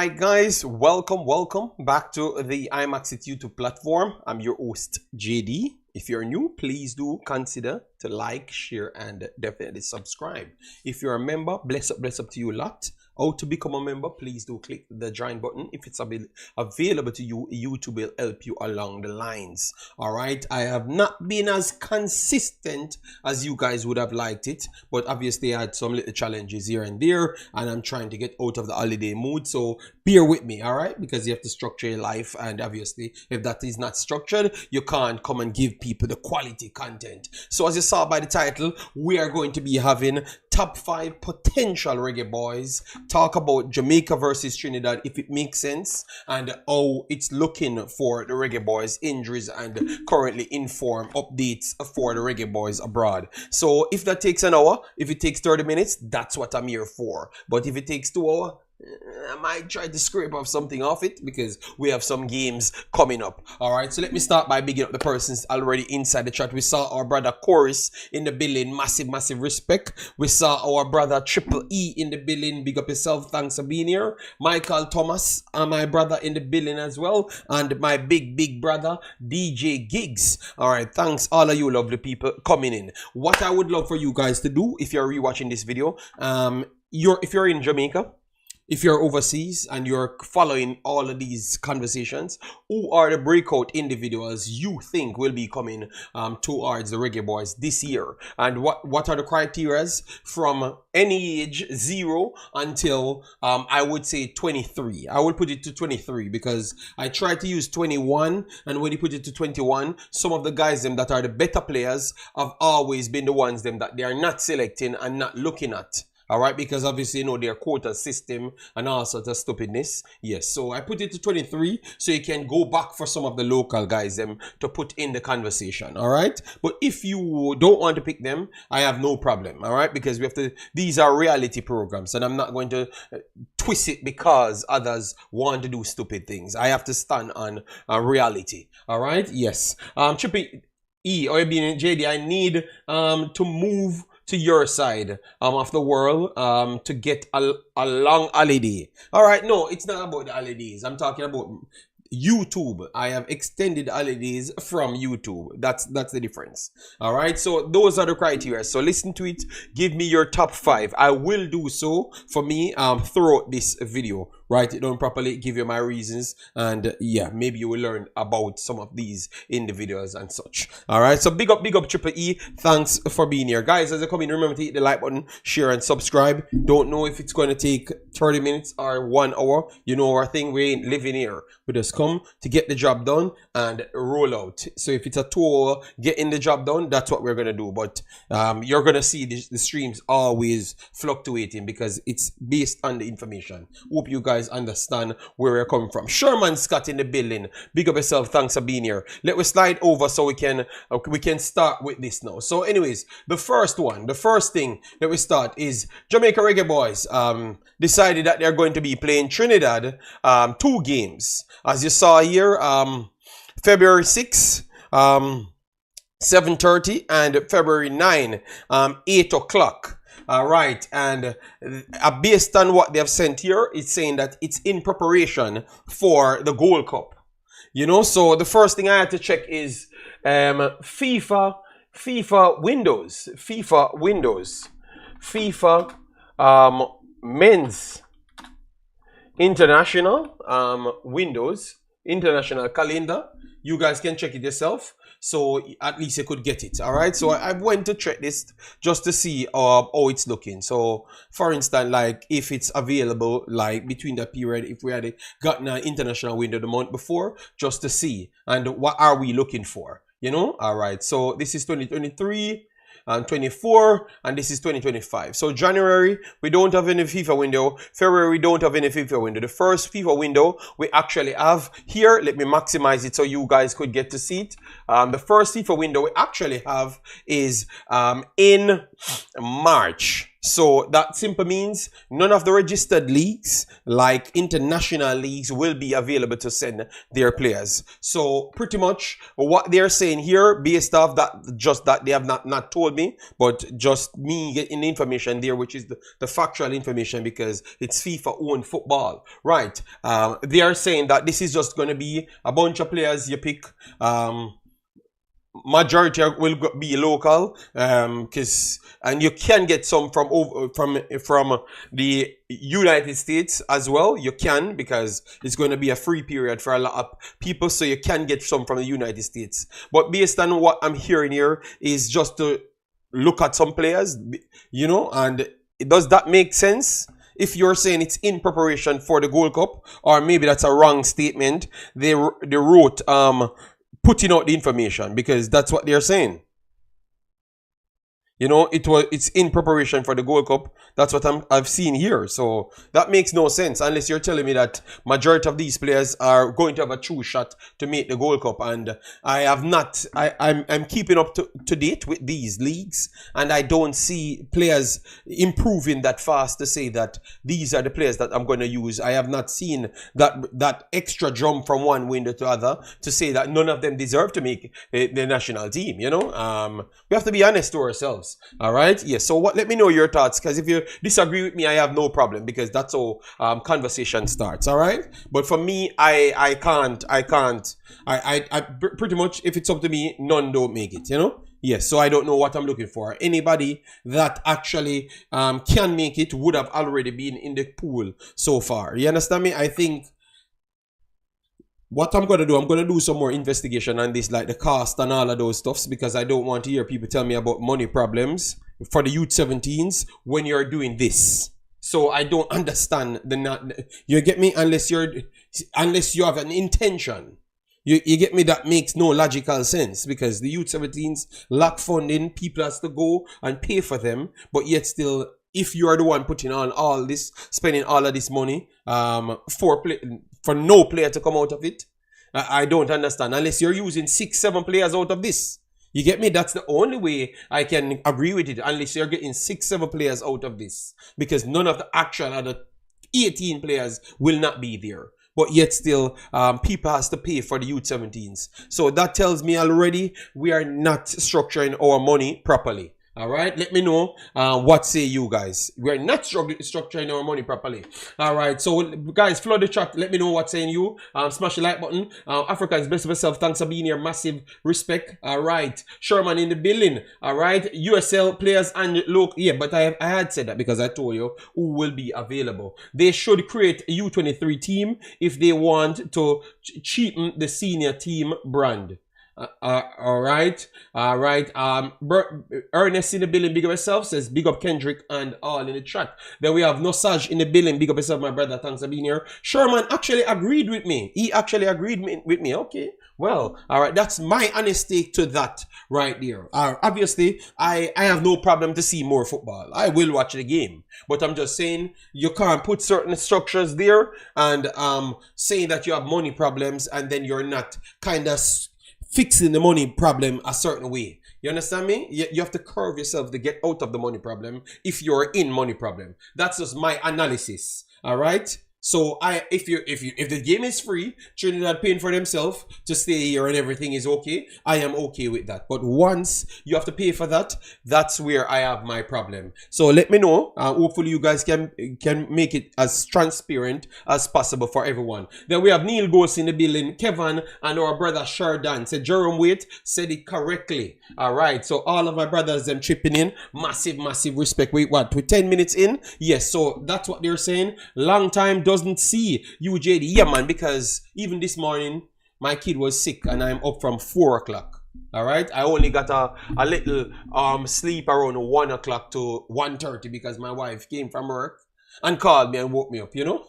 right, guys, welcome back to the Imaxit YouTube platform. I'm your host, JD. If you're new, please do consider to like, share, and definitely subscribe. If you're a member, bless up to you a lot. How to become a member, please do click the join button. If it's available to you, YouTube will help you along the lines. All right, I have not been as consistent as you guys would have liked it, but obviously I had some little challenges here and there, and I'm trying to get out of the holiday mood, so bear with me, all right, because you have to structure your life, and obviously if that is not structured, you can't come and give people the quality content. So as you saw by the title, we are going to be having top 5 potential reggae boys, talk about Jamaica versus Trinidad if it makes sense, and how it's looking for the reggae boys, injuries, and currently inform updates for the reggae boys abroad. So if that takes an hour, if it takes 30 minutes, that's what I'm here for. But if it takes 2 hours, I might try to scrape off something off it because we have some games coming up. All right, so let me start by bigging up the persons already inside the chat. We saw our brother Chorus in the building, massive respect. We saw our brother Triple E in the building, big up yourself, thanks for being here. Michael Thomas, my brother in the building as well, and my big brother DJ Gigs. All right, thanks all of you lovely people coming in. What I would love for you guys to do if you're rewatching this video, if you're in Jamaica, if you're overseas and you're following all of these conversations, who are the breakout individuals you think will be coming towards the Reggae Boys this year? And what are the criteria from any age 0 until I would say 23. I would put it to 23 because I tried to use 21, and when you put it to 21, some of the guys them that are the better players have always been the ones them that they are not selecting and not looking at. All right, because obviously, you know, their quota system and all sorts of stupidness. Yes, so I put it to 23 so you can go back for some of the local guys them to put in the conversation. All right, but if you don't want to pick them, I have no problem. All right, because we have to, these are reality programs, and I'm not going to twist it because others want to do stupid things. I have to stand on reality. All right, yes. Triple E or JD, I need to move to your side of the world to get a long holiday. All right, no, it's not about the holidays. I'm talking about YouTube. I have extended holidays from YouTube. That's the difference. All right, so those are the criteria. So listen to it, give me your top 5. I will do so for me throughout this video. Write it down properly, give you my reasons, and yeah, maybe you will learn about some of these individuals and such. All right, so big up Triple E, thanks for being here, guys. As you come in, remember to hit the like button, share, and subscribe. Don't know if it's going to take 30 minutes or 1 hour. You know our thing, we ain't living here. We just come to get the job done and roll out. So if it's a 2 hour getting the job done, that's what we're gonna do. But you're gonna see the streams always fluctuating because it's based on the information. Hope you guys understand where we're coming from. Sherman Scott in the building, big up yourself, thanks for being here. Let me slide over so we can start with this now. So anyways, the first thing that we start is Jamaica Reggae Boys decided that they're going to be playing Trinidad 2 games, as you saw here, February 6 7:30 and February 9 8 o'clock. All right, and based on what they have sent here, it's saying that it's in preparation for the Gold Cup. You know, so the first thing I had to check is FIFA men's international international calendar. You guys can check it yourself, so at least you could get it. All right, so I went to check this just to see how it's looking. So for instance, like if it's available, like between that period, if we had gotten an international window the month before, just to see, and what are we looking for, you know. All right, so this is 2023 and 24, and this is 2025. So January we don't have any FIFA window. February we don't have any FIFA window. The first FIFA window we actually have here, let me maximize it so you guys could get to see it. The first FIFA window we actually have is in March. So that simply means none of the registered leagues, like international leagues, will be available to send their players. So pretty much what they're saying here, based off that, just that they have not told me, but just me getting the information there, which is the factual information, because it's FIFA owned football, right? They are saying that this is just going to be a bunch of players you pick. Majority will be local, and you can get some from the United States as well. You can, because it's going to be a free period for a lot of people, so you can get some from the United States. But based on what I'm hearing here is just to look at some players, you know, and does that make sense? If you're saying it's in preparation for the Gold Cup, or maybe that's a wrong statement, they wrote putting out the information, because that's what they're saying. You know, it's in preparation for the Gold Cup. That's what I've seen here. So that makes no sense unless you're telling me that majority of these players are going to have a true shot to make the Gold Cup. And I have not. I'm keeping up to date with these leagues, and I don't see players improving that fast to say that these are the players that I'm going to use. I have not seen that extra jump from one window to other to say that none of them deserve to make the national team. You know, we have to be honest to ourselves. All right. Yes. So let me know your thoughts, because if you disagree with me, I have no problem, because that's how conversation starts. All right. But for me, I can't. Pretty much, if it's up to me, none don't make it. You know. Yes. So I don't know what I'm looking for. Anybody that actually can make it would have already been in the pool so far. You understand me? I think what I'm going to do some more investigation on this, like the cost and all of those stuffs, because I don't want to hear people tell me about money problems for the youth 17s when you're doing this. So I don't understand you get me? Unless you have an intention. You get me? That makes no logical sense, because the youth 17s lack funding. People has to go and pay for them, but yet still, if you are the one putting on all this, spending all of this money for no player to come out of it, I don't understand. Unless you're using 6-7 players out of this. You get me? That's the only way I can agree with it. Unless you're getting 6-7 players out of this. Because none of the actual other 18 players will not be there. But yet still, people has to pay for the youth 17s. So that tells me already we are not structuring our money properly. All right, let me know what say you guys. We're not structuring our money properly. All right, so guys, flood the chat. Let me know what's saying you. Smash the like button. Africa is best of yourself. Thanks for being here. Massive respect. All right, Sherman in the building. All right, USL players and look. Yeah, but I had said that because I told you who will be available. They should create a U23 team if they want to cheapen the senior team brand. All right. Ernest in the building, big up yourself, says big up Kendrick and all in the chat. Then we have Nosage in the building, big up yourself, my brother. Thanks for being here. Sherman actually agreed with me. He actually agreed with me. Okay. Well, all right. That's my honest take to that right there. Obviously, I have no problem to see more football. I will watch the game, but I'm just saying you can't put certain structures there and saying that you have money problems and then you're not kind of fixing the money problem a certain way. You understand me? You have to curve yourself to get out of the money problem if you're in money problem. That's just my analysis. All right? So if the game is free, Trinidad paying for themselves to stay here and everything is okay, I am okay with that. But once you have to pay for that, that's where I have my problem. So let me know. Hopefully you guys can make it as transparent as possible for everyone. Then we have Neil Ghost in the building, Kevin, and our brother Shardan. Said Jerome Waite said it correctly. All right. So all of my brothers them chipping in. Massive respect. Wait, what? We're 10 minutes in? Yes. So that's what they're saying. Long time doesn't see you, JD. Yeah, man, because even this morning, my kid was sick and I'm up from 4 o'clock. All right. I only got a little sleep around 1 o'clock to 1:30 because my wife came from work and called me and woke me up, you know.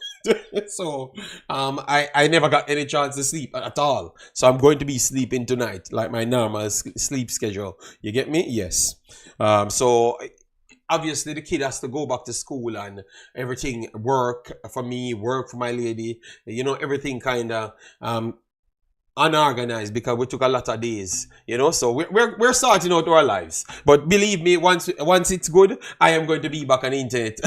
So I never got any chance to sleep at all. So I'm going to be sleeping tonight, like my normal sleep schedule. You get me? Yes. So obviously the kid has to go back to school and everything, work for me, work for my lady, you know, everything kind of unorganized because we took a lot of days, you know. So we're starting out our lives. But believe me, once it's good, I am going to be back on the internet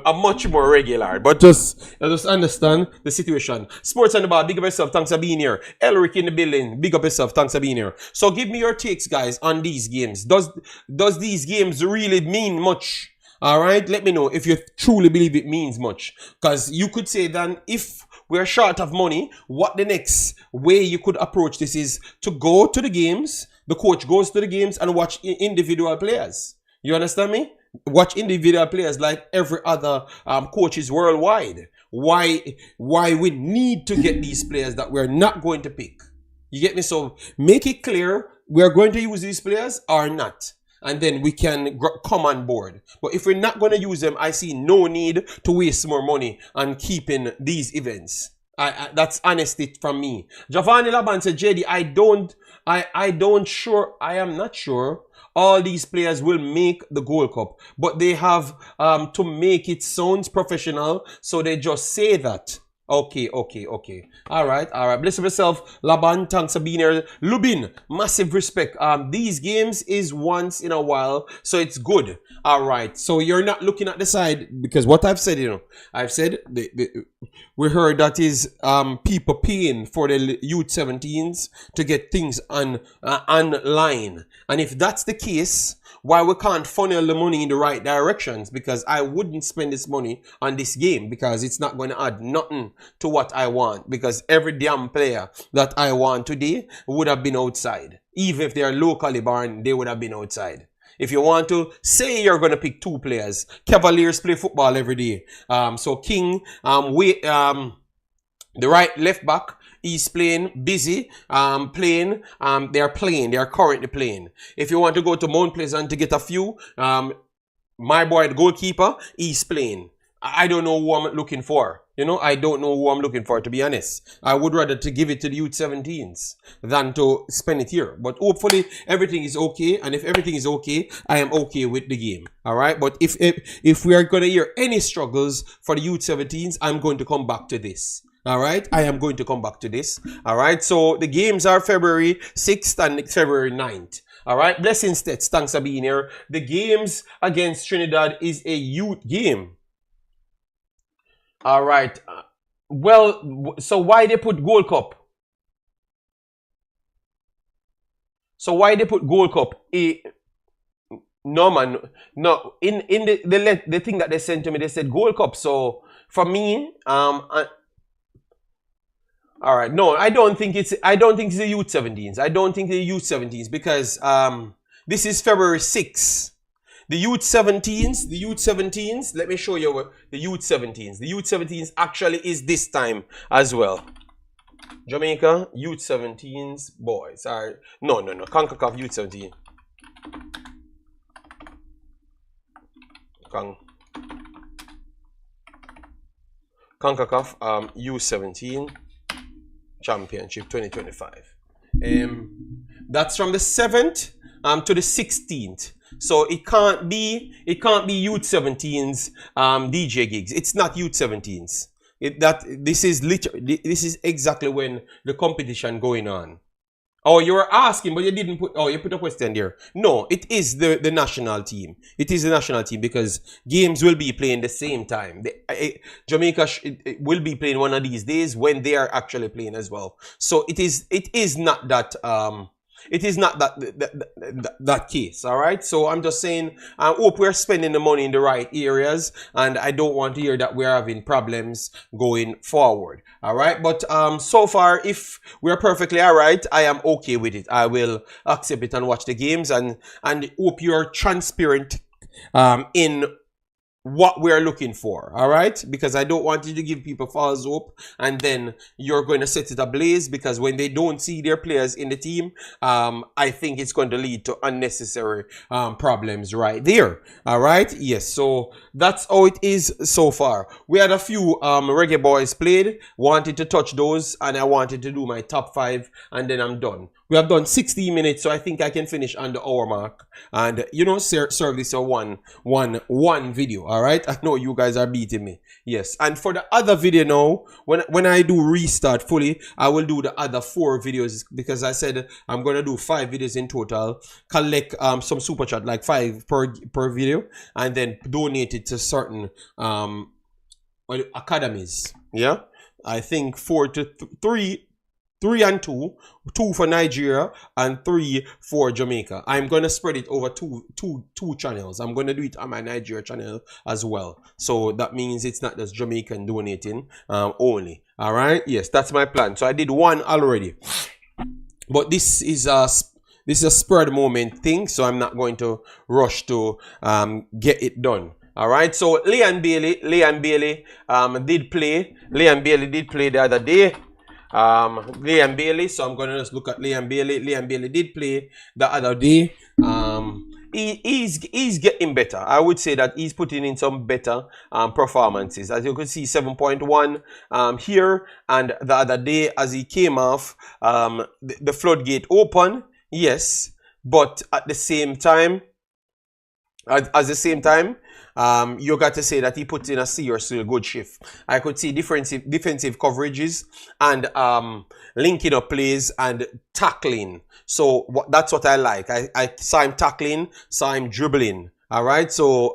a much more regular. But just understand the situation. Sports on the bar, big up yourself, thanks for being here. Elric in the building, big up yourself, thanks for being here. So give me your takes, guys, on these games. Does these games really mean much? All right, let me know if you truly believe it means much. Because you could say then, if we're short of money, what the next way you could approach this is to go to the games, the coach goes to the games and watch individual players. You understand me? Watch individual players like every other coaches worldwide. Why we need to get these players that we're not going to pick. You get me? So make it clear we're going to use these players or not. And then we can come on board. But if we're not going to use them, I see no need to waste more money on keeping these events. That's honesty from me. Giovanni Laban said, JD, I am not sure all these players will make the Gold Cup. But they have to make it sound professional, so they just say that. Okay. All right. Bless yourself, Laban. Thanks for being here. Lubin, massive respect. These games is once in a while, so it's good. All right. So you're not looking at the side because what I've said, I've said we heard that is people paying for the youth 17s to get things online, and if that's the case, why we can't funnel the money in the right directions? Because I wouldn't spend this money on this game because it's not going to add nothing to what I want, because every damn player that I want today would have been outside. Even if they are locally born, they would have been outside. If you want to say you're going to pick two players, Cavaliers play football every day. So King, the right left back, he's playing busy, they are currently playing. If you want to go to Mount Pleasant to get a few, my boy, the goalkeeper, he's playing. I don't know who I'm looking for. I don't know who I'm looking for, to be honest. I would rather to give it to the youth 17s than to spend it here. But hopefully everything is okay. And if everything is okay, I am okay with the game. All right. But if we are going to hear any struggles for the youth 17s, I'm going to come back to this. All right. I am going to come back to this. All right. So the games are February 6th and February 9th. All right. Blessing Stets, thanks for being here. The games against Trinidad is a youth game. All right. Well, so why they put Gold Cup? So why they put Gold Cup? No, man. No. In the thing that they sent to me, they said Gold Cup. So for me, all right. No, I don't think it's the youth 17s. I don't think the youth 17s because this is February 6th. The youth 17s, let me show you the youth 17s. The youth 17s actually is this time as well. Jamaica, youth 17s, boys. No. Concacaf youth 17. Concacaf U17 Championship 2025. That's from the 7th to the 16th. So it can't be youth 17s DJ gigs. It's not youth 17s. This is exactly when the competition going on. Oh, you were asking, but you didn't put. Oh, you put a question there. No, it is the national team. It is the national team because games will be playing the same time. Jamaica will be playing one of these days when they are actually playing as well. So it is not that. It is not that case, all right? So I'm just saying, I hope we're spending the money in the right areas, and I don't want to hear that we're having problems going forward, all right? But so far, if we're perfectly all right, I am okay with it. I will accept it and watch the games, and hope you're transparent in what we're looking for, all right? Because I don't want you to give people false hope and then you're going to set it ablaze, because when they don't see their players in the team, I think it's going to lead to unnecessary problems right there, all right? Yes, so that's how it is so far. We had a few Reggae Boyz played, wanted to touch those, and I wanted to do my top 5, and then I'm done. We have done 60 minutes, so I think I can finish on the hour mark and, serve this a one video. All right, I know you guys are beating me. Yes, and for the other video now, when I do restart fully, I will do the other 4 videos because I said I'm gonna do 5 videos in total. Collect some super chat, like 5 per video, and then donate it to certain academies. Yeah, I think 4 to 3 and 2 for Nigeria and 3 for Jamaica. I'm gonna spread it over two channels. I'm gonna do it on my Nigeria channel as well. So that means it's not just Jamaican donating only. All right. Yes, that's my plan. So I did 1 already, but this is a spur of the moment thing. So I'm not going to rush to get it done. All right. So Leon Bailey did play. Leon Bailey did play the other day. Liam Bailey, so I'm gonna just look at Liam Bailey. Liam Bailey did play the other day. He's getting better. I would say that he's putting in some better performances. As you can see, 7.1 here, and the other day as he came off, the floodgate open, yes, but at the same time, you got to say that he put in a seriously good shift. I could see defensive coverages and linking up plays and tackling. So that's what I like. I saw him tackling, saw him dribbling. All right, so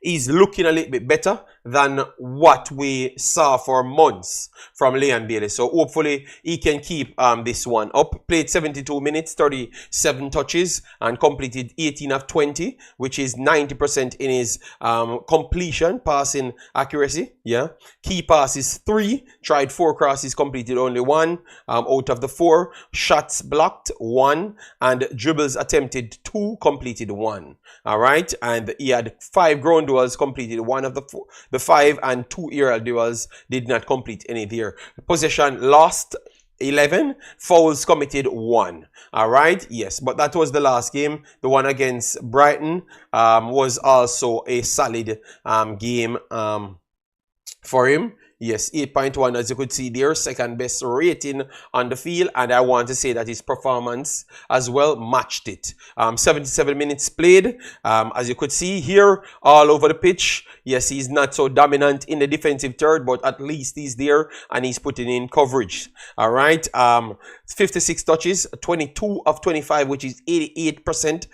he's looking a little bit better than what we saw for months from Leon Bailey. So hopefully he can keep this one up. Played 72 minutes, 37 touches, and completed 18 of 20, which is 90% in his completion, passing accuracy. Yeah, key passes 3, tried 4 crosses, completed only 1 out of the 4. Shots blocked 1, and dribbles attempted 2, completed 1. All right, and he had 5 ground duels, completed 1 of the 5, and 2 aerial duels, did not complete any there. Possession lost 11, fouls committed 1. All right, yes, but that was the last game. The one against Brighton was also a solid game for him. Yes, 8.1, as you could see there, second best rating on the field, and I want to say that his performance as well matched it. 77 minutes played, as you could see here, all over the pitch. Yes, he's not so dominant in the defensive third, but at least he's there and he's putting in coverage. All right, 56 touches, 22 of 25, which is 88%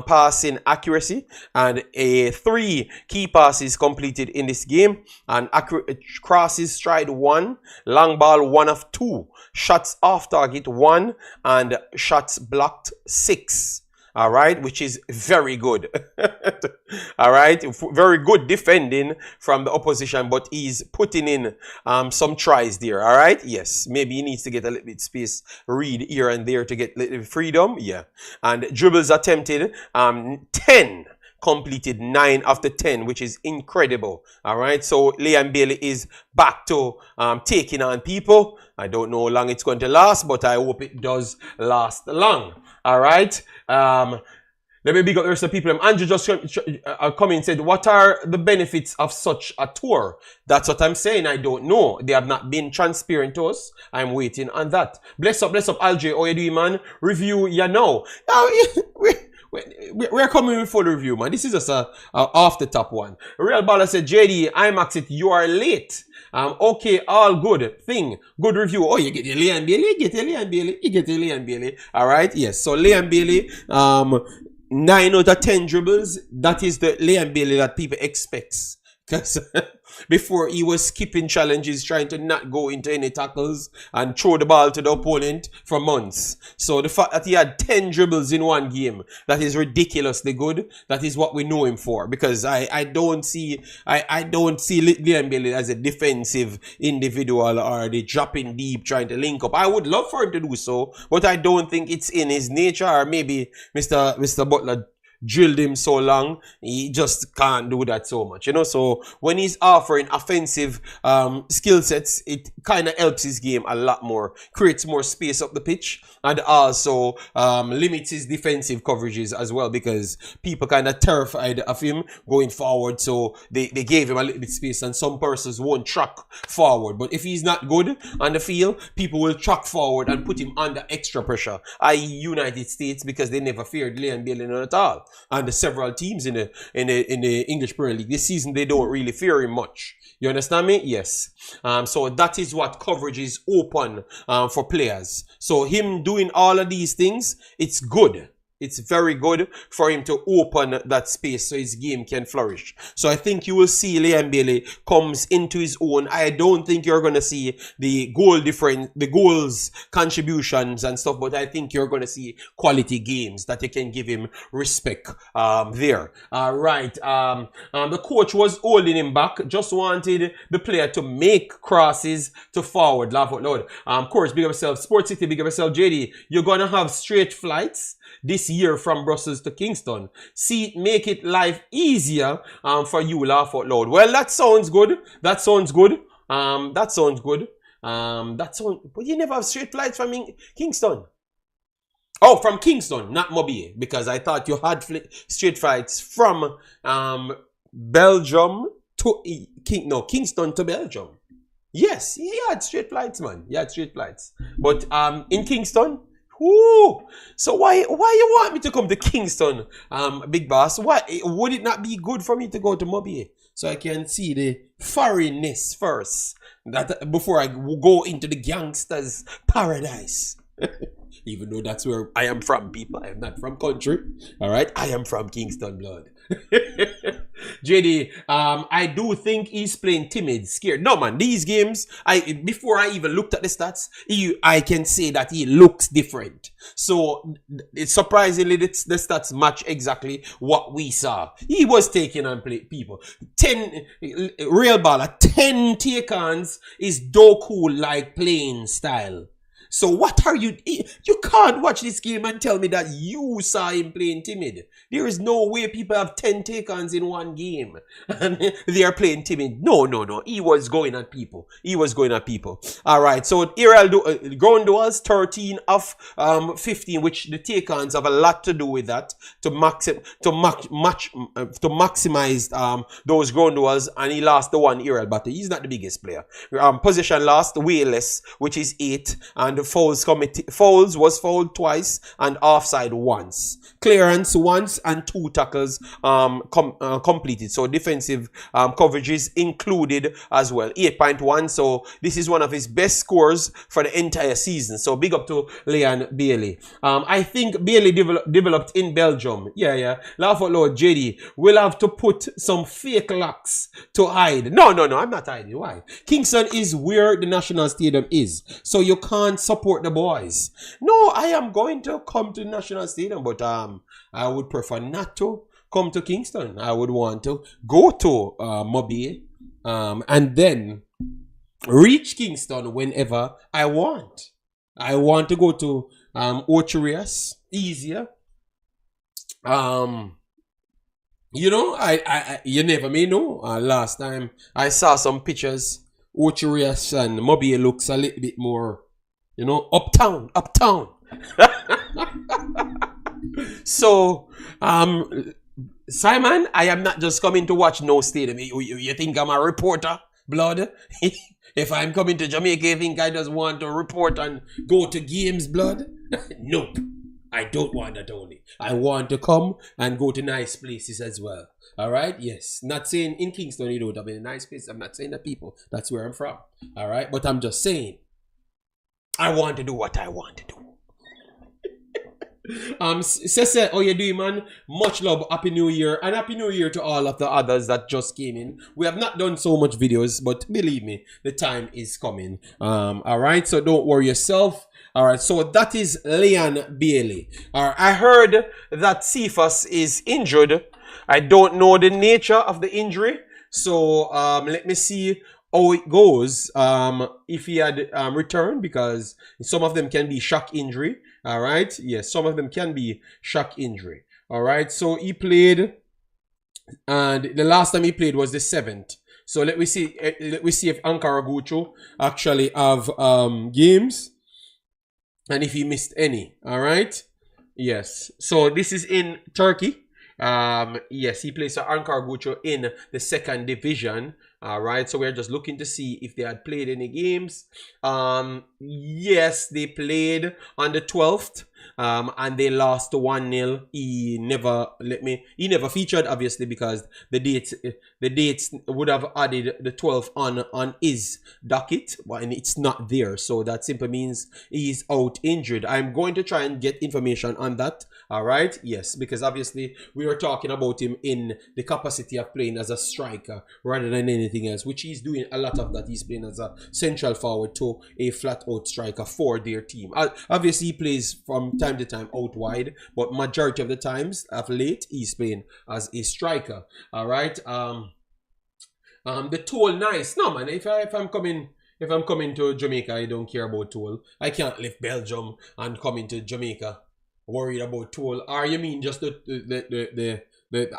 passing accuracy, and 3 key passes completed in this game, and accurate crosses stride 1, long ball 1 of 2, shots off target 1, and shots blocked 6. All right, which is very good. All right, very good defending from the opposition, but he's putting in some tries there. All right, yes, maybe he needs to get a little bit space, read here and there to get a little freedom. Yeah, and dribbles attempted 10. Completed 9 after 10, which is incredible. All right, so Liam Bailey is back to taking on people. I don't know how long it's going to last, but I hope it does last long. All right, let me big up the rest of the people. Andrew just come in and said, what are the benefits of such a tour? That's what I'm saying. I don't know. They have not been transparent to us. I'm waiting on that. Bless up, Alj. How you doing, man? Review, you know. We're coming with full review, man. This is just a off the top one. Real Baller said, JD, Imaxit, you are late. Okay, all good thing. Good review. Oh, you get your Leon Bailey, you get your Leon Bailey. All right, yes. So Leon Bailey, 9 out of 10 dribbles. That is the Leon Bailey that people expect. Because before he was skipping challenges, trying to not go into any tackles and throw the ball to the opponent for months. So the fact that he had 10 dribbles in one game, that is ridiculously good. That is what we know him for. Because I don't see Liam Bailey as a defensive individual or the dropping deep trying to link up. I would love for him to do so, but I don't think it's in his nature, or maybe Mr. Butler drilled him so long, he just can't do that so much, you know. So when he's offering offensive skill sets, it kind of helps his game a lot more, creates more space up the pitch, and also limits his defensive coverages as well, because people kind of terrified of him going forward, so they gave him a little bit space, and some persons won't track forward. But if he's not good on the field, people will track forward and put him under extra pressure, i.e. United States, because they never feared Leon Bailey at all. and the several teams in the English Premier League this season, they don't really fear him much. You understand me? Yes. So that is what coverage is open for players. So him doing all of these things, it's good. It's very good for him to open that space so his game can flourish. So I think you will see Leon Bailey comes into his own. I don't think you're going to see the goals contributions and stuff, but I think you're going to see quality games that you can give him respect there. Right. The coach was holding him back, just wanted the player to make crosses to forward. Laugh out loud. Of course, big up yourself. Sports City, big up yourself. JD, you're going to have straight flights this year from Brussels to Kingston. See, make it life easier for you. Laugh out loud. Well, that sounds good. That sounds good. That sounds good. But you never have straight flights from Kingston. Oh, from Kingston, not Mobile, because I thought you had straight flights from Belgium to Kingston to Belgium. Yes, you had straight flights, man. You had straight flights. But in Kingston, whoo! So why you want me to come to Kingston, big boss? Why would it not be good for me to go to Mobile so I can see the foreignness first, that before I go into the gangsters' paradise? Even though that's where I am from, people. I am not from country. All right, I am from Kingston blood. JD, I do think he's playing timid, scared. No, man, these games, before I even looked at the stats, I can say that he looks different. So, it's surprisingly, the stats match exactly what we saw. He was taking on people. 10, real baller, 10 take-ons is Doku-like playing style. So what are you can't watch this game and tell me that you saw him playing timid. There is no way people have 10 take-ons in one game and they are playing timid. No. He was going at people. All right. So ground duels, 13 of 15, which the take-ons have a lot to do with that to maximize those ground duels, and he lost the one aerial battle. He's not the biggest player. Possession lost way less, which is 8, and fouls was fouled twice and offside once. Clearance once and 2 tackles completed. So defensive coverages included as well. 8.1. So this is one of his best scores for the entire season. So big up to Leon Bailey. I think Bailey developed in Belgium. Yeah. Laugh out loud, JD. We'll have to put some fake locks to hide. No. I'm not hiding. Why? Kingston is where the National Stadium is. So you can't support the boys. No, I am going to come to the National Stadium, but I would prefer not to come to Kingston. I would want to go to Mobile and then reach Kingston whenever I want. I want to go to Ocherias, easier. You know, you never may know. Last time I saw some pictures, Ocherias and Mobile looks a little bit more, you know, uptown. So, Simon, I am not just coming to watch no stadium. You think I'm a reporter, blood? If I'm coming to Jamaica, you think I just want to report and go to games, blood? Nope. I don't want that only. I want to come and go to nice places as well. All right? Yes. Not saying in Kingston you don't have any nice places. I'm not saying that people. That's where I'm from. All right? But I'm just saying I want to do what I want to do. Cece, how you doing, man? Much love, happy new year, and happy new year to all of the others that just came in. We have not done so much videos, but believe me, the time is coming. All right, so don't worry yourself. All right, so that is Leon Bailey. All right, I heard that Cephas is injured. I don't know the nature of the injury, so let me see how it goes. If he had returned, because some of them can be shock injury. All right. Yes, some of them can be shock injury. All right. So he played, and the last time he played was the 7th. So let me see. Let me see if Ankara Gucho actually have games, and if he missed any. All right. Yes. So this is in Turkey. Yes, he plays for Ankara Gucho in the 2nd division. All right, so we're just looking to see if they had played any games. Yes, they played on the 12th. and they lost to 1-0. He never featured, obviously, because the dates would have added the 12th on his docket, but it's not there. So that simply means he's out injured. I'm going to try and get information on that. All right, yes, because obviously we were talking about him in the capacity of playing as a striker rather than anything else, which he's doing a lot of that. He's playing as a central forward to a flat out striker for their team. Obviously he plays from time to time out wide, but majority of the times of late he's playing as a striker. All right. The toll, nice. No man, if I'm coming to Jamaica, I don't care about toll. I can't leave Belgium and come into Jamaica worried about toll. Or you mean just the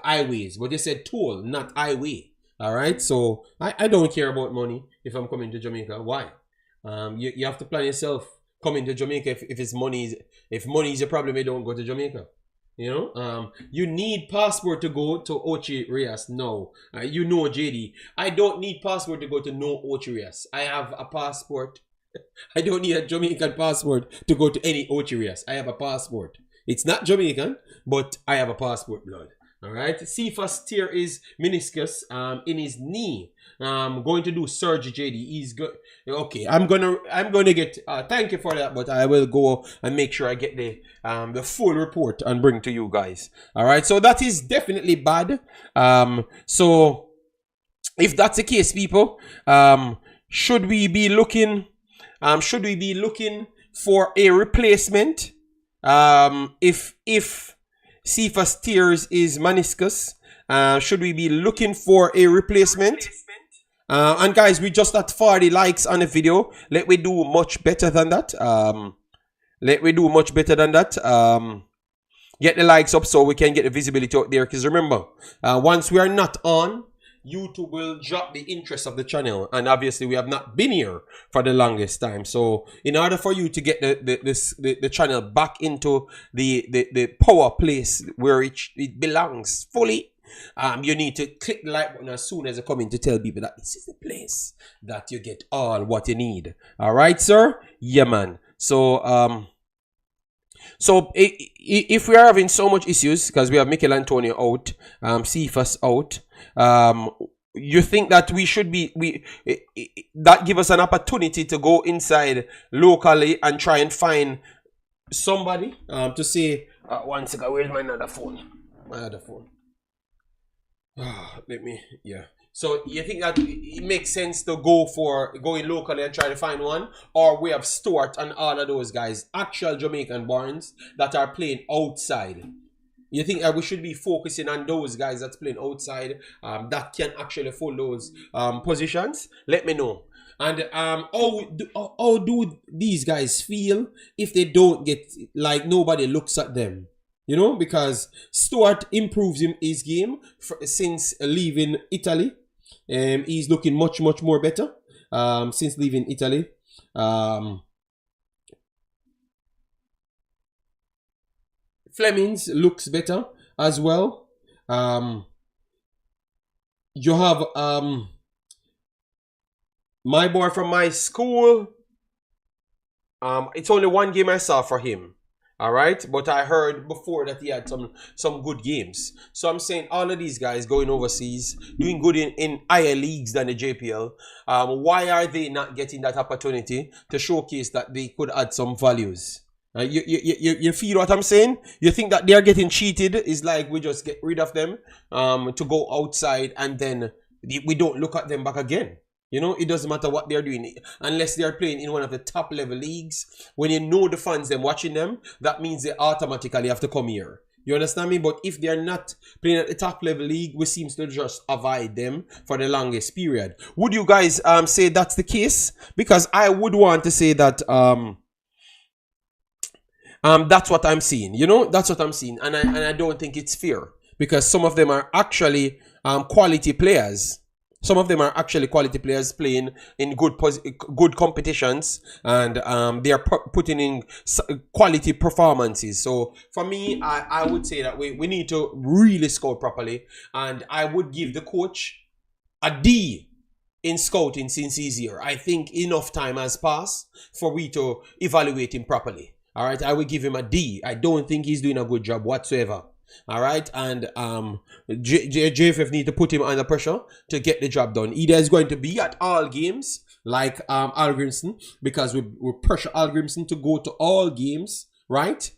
highways? But you said toll, not highway. All right. So I don't care about money if I'm coming to Jamaica. Why? You have to plan yourself coming to Jamaica. If money is a problem, you don't go to Jamaica. You know, you need passport to go to Ochi Rias. No, you know, JD. I don't need passport to go to no Ochi Rias. I have a passport. I don't need a Jamaican passport to go to any Ochi Rias. I have a passport. It's not Jamaican, but I have a passport, blood. All right. Cephas tear his meniscus in his knee. Going to do surgery, JD. He's good. Okay, I'm gonna get. Thank you for that, but I will go and make sure I get the full report and bring to you guys. All right. So that is definitely bad. So if that's the case, people, should we be looking for a replacement? If Cephas tears his meniscus, should we be looking for a replacement? And guys, we just at 40 likes on the video. Let we do much better than that. Get the likes up so we can get the visibility out there. Because remember, once we are not on, YouTube will drop the interest of the channel, and obviously we have not been here for the longest time. So in order for you to get the channel back into the power place where it belongs fully, you need to click the like button as soon as I come in to tell people that this is the place that you get all what you need. All right, sir? Yeah, man. So if we are having so much issues because we have Mikel Antonio out, Cephas out, you think that we should be that give us an opportunity to go inside locally and try and find somebody to say, one second, where's my other phone? My other phone. So you think that it makes sense to going locally and try to find one, or we have Stuart and all of those guys, actual Jamaican borns that are playing outside? You think that we should be focusing on those guys that's playing outside that can actually fill those positions? Let me know. And how do these guys feel if they don't get, like, nobody looks at them? You know, because Stuart improves his game since leaving Italy. He's looking much more better since leaving Italy. Flemings looks better as well. You have my boy from my school. It's only one game I saw for him. All right, but I heard before that he had some good games. So I'm saying all of these guys going overseas, doing good in higher leagues than the JPL. Why are they not getting that opportunity to showcase that they could add some values? You feel what I'm saying? You think that they're getting cheated? It's like we just get rid of them to go outside and then we don't look at them back again. You know, it doesn't matter what they're doing unless they're playing in one of the top level leagues. When you know the fans, them watching them, that means they automatically have to come here. You understand me? But if they're not playing at the top level league, we seem to just avoid them for the longest period. Would you guys say that's the case? Because I would want to say that that's what I'm seeing. You know, that's what I'm seeing, and I don't think it's fair because some of them are actually quality players. Some of them are actually quality players playing in good competitions, and they are putting in quality performances. So for me, I would say that we need to really scout properly, and I would give the coach a D in scouting since he's here. I think enough time has passed for we to evaluate him properly. All right, I will give him a D. I don't think he's doing a good job whatsoever. All right, and JFF need to put him under pressure to get the job done. Either is going to be at all games like Al Grimson, because we pressure Al Grimson to go to all games, right?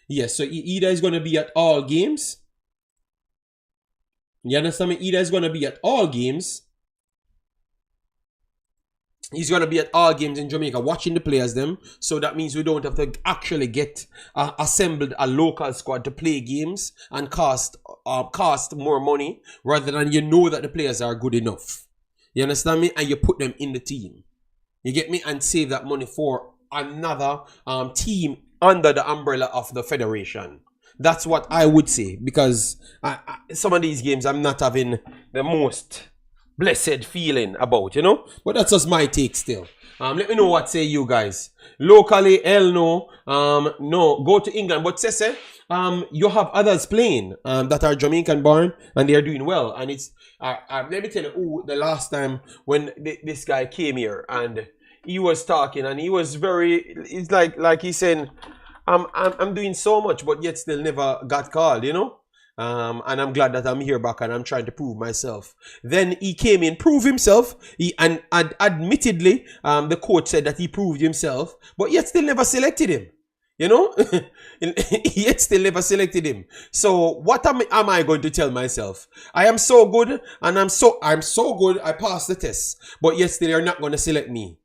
Yes, so either is going to be at all games. You understand me? Either is going to be at all games. He's going to be at all games in Jamaica watching the players them. So that means we don't have to actually get assembled a local squad to play games and cost more money, rather than you know that the players are good enough. You understand me? And you put them in the team. You get me? And save that money for another team under the umbrella of the federation. That's what I would say, because some of these games I'm not having the most blessed feeling about, you know. But that's just my take still. Let me know what say you guys. Locally, hell no. No, go to England. But Sese, you have others playing that are Jamaican born and they are doing well. And it's let me tell you, the last time when this guy came here and he was talking and he was it's like he's saying, I'm doing so much, but yet still never got called, you know. And I'm glad that I'm here back and I'm trying to prove myself. Then he came in, proved himself. Admittedly, the coach said that he proved himself, but yet still never selected him. You know, yet still never selected him. So what am I going to tell myself? I am so good, and I'm so good. I passed the test, but yet still you're not going to select me.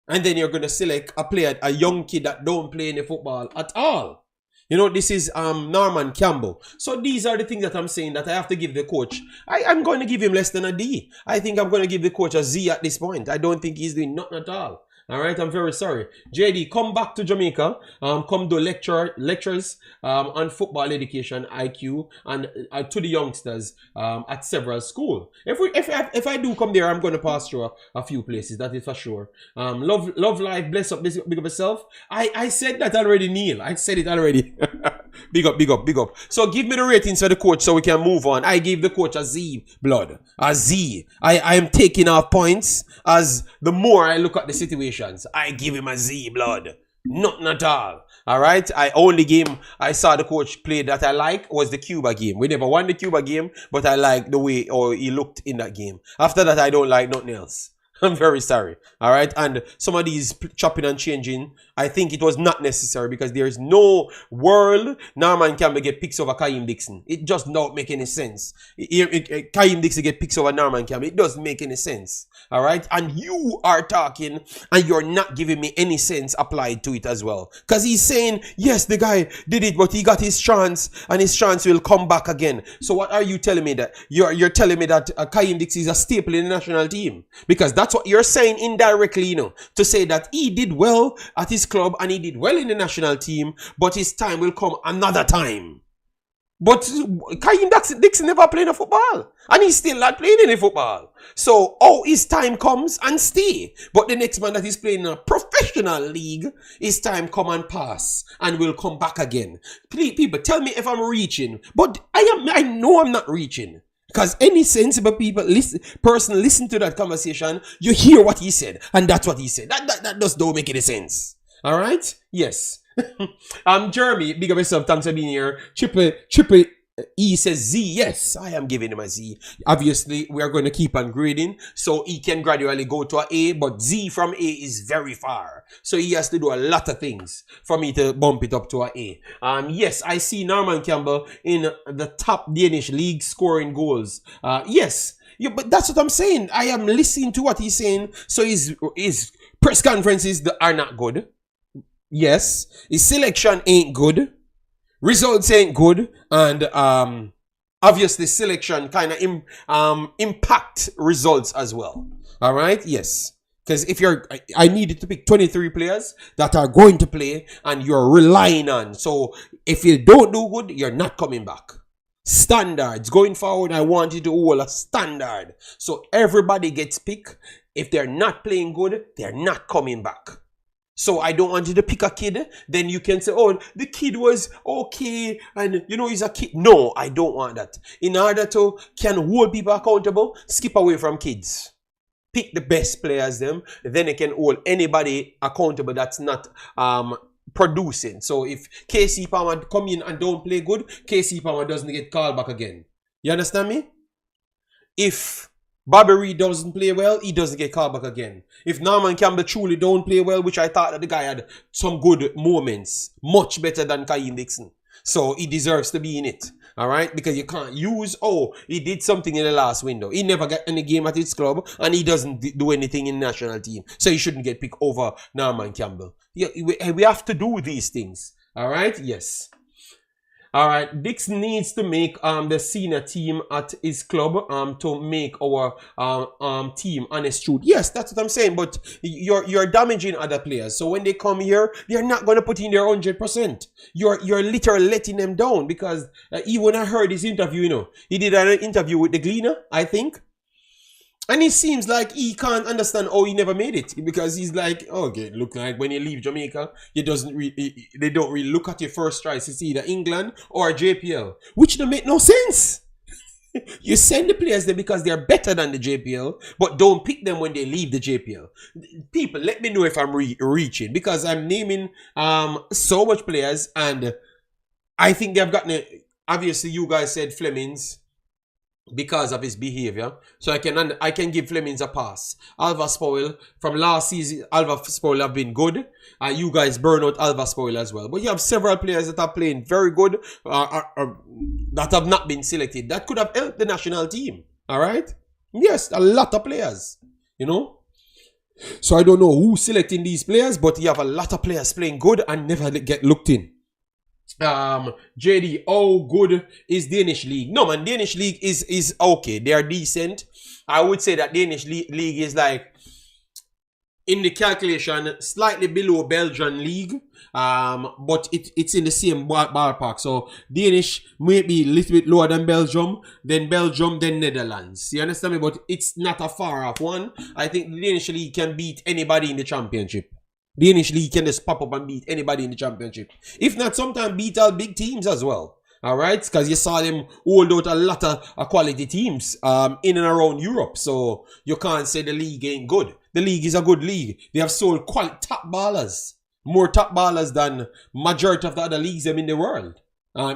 And then you're going to select a player, a young kid that don't play any football at all. You know, this is Norman Campbell. So these are the things that I'm saying that I have to give the coach. I'm going to give him less than a D. I think I'm going to give the coach a Z at this point. I don't think he's doing nothing at all. All right, I'm very sorry. JD, come back to Jamaica. Come do lectures on football education, IQ, and to the youngsters at several schools. If I do come there, I'm going to pass through a few places. That is for sure. Love life, bless up, big up yourself. I said that already, Neil. I said it already. Big up, big up, big up. So give me the ratings for the coach so we can move on. I gave the coach a Z, blood. A Z. I am taking off points as the more I look at the situations. I give him a Z, blood. Nothing at all. Alright? Only game I saw the coach play that I like was the Cuba game. We never won the Cuba game, but I like the way he looked in that game. After that, I don't like nothing else. I'm very sorry. All right. And some of these chopping and changing, I think it was not necessary, because there is no world Norman Campbell get picks over Kaheim Dixon. It just don't make any sense. Kaheim Dixon get picks over Norman Campbell. It doesn't make any sense. All right. And you are talking and you're not giving me any sense applied to it as well. Because he's saying, yes, the guy did it, but he got his chance and his chance will come back again. So what are you telling me? That you're telling me that Kaheim Dixon is a staple in the national team? Because that's what you're saying indirectly, you know, to say that he did well at his club and he did well in the national team, but his time will come another time. But Kaheim Dixon never played a football, and he's still not playing any football. So, his time comes and stay. But the next man that is playing in a professional league, his time come and pass and will come back again. Please, people, tell me if I'm reaching. But I know I'm not reaching. Because any sensible person listen to that conversation, you hear what he said, and that's what he said. That just don't make any sense. All right? Yes. Jeremy, big up yourself. Thanks for being here. Triple E says Z. Yes, I am giving him a Z. Obviously, we are going to keep on grading, so he can gradually go to an A, but Z from A is very far. So he has to do a lot of things for me to bump it up to an A. Yes, I see Norman Campbell in the top Danish league scoring goals. Yes, yeah, but that's what I'm saying. I am listening to what he's saying. So his press conferences are not good. Yes, his selection ain't good. Results ain't good, and obviously selection kind of impact results as well. All right, yes, because if I needed to pick 23 players that are going to play, and you're relying on. So if you don't do good, you're not coming back. Standards going forward. I want you to hold a standard, so everybody gets picked. If they're not playing good, they're not coming back. So I don't want you to pick a kid, then you can say, oh, the kid was okay, and you know, he's a kid. No, I don't want that. In order to can hold people accountable, skip away from kids. Pick the best players them, then they can hold anybody accountable that's not producing. So if KC Palmer come in and don't play good, KC Palmer doesn't get called back again. You understand me? If Bobby Reed doesn't play well, he doesn't get called back again. If Norman Campbell truly don't play well, which I thought that the guy had some good moments, much better than Kaheim Dixon. So he deserves to be in it. Alright? Because you can't use, oh, he did something in the last window. He never got any game at his club and he doesn't do anything in the national team. So he shouldn't get picked over Norman Campbell. Yeah, we have to do these things. Alright? Yes. Alright, Dixon needs to make the senior team at his club to make our team honest truth. Yes, that's what I'm saying, but you're damaging other players. So when they come here, they're not going to put in their 100%. You're literally letting them down because even when I heard his interview, you know, he did an interview with the Gleaner, I think. And it seems like he can't understand how he never made it because he's like, okay, look like when you leave Jamaica, they don't really look at your first choice. It's either England or JPL, which don't make no sense. You send the players there because they're better than the JPL, but don't pick them when they leave the JPL. People, let me know if I'm reaching because I'm naming so much players and I think they've gotten it. Obviously, you guys said Flemings because of his behavior, so I can give Flemings a pass. Alva Spoil from last season, Alva Spoil have been good. You guys burn out Alva Spoil as well, but you have several players that are playing very good that have not been selected. That could have helped the national team. All right, yes, a lot of players, you know. So I don't know who's selecting these players, but you have a lot of players playing good and never get looked in. JD, how good is Danish league? No man, Danish league is okay. They are decent. I would say that Danish league is like in the calculation slightly below Belgian league, but it's in the same ballpark. So Danish may be a little bit lower than Belgium, then Netherlands. You understand me? But it's not a far off one. I think the Danish league can beat anybody in the championship. The Danish league can just pop up and beat anybody in the championship. If not, sometimes beat all big teams as well. Alright? Because you saw them hold out a lot of quality teams in and around Europe. So you can't say the league ain't good. The league is a good league. They have sold top ballers. More top ballers than majority of the other leagues in the world.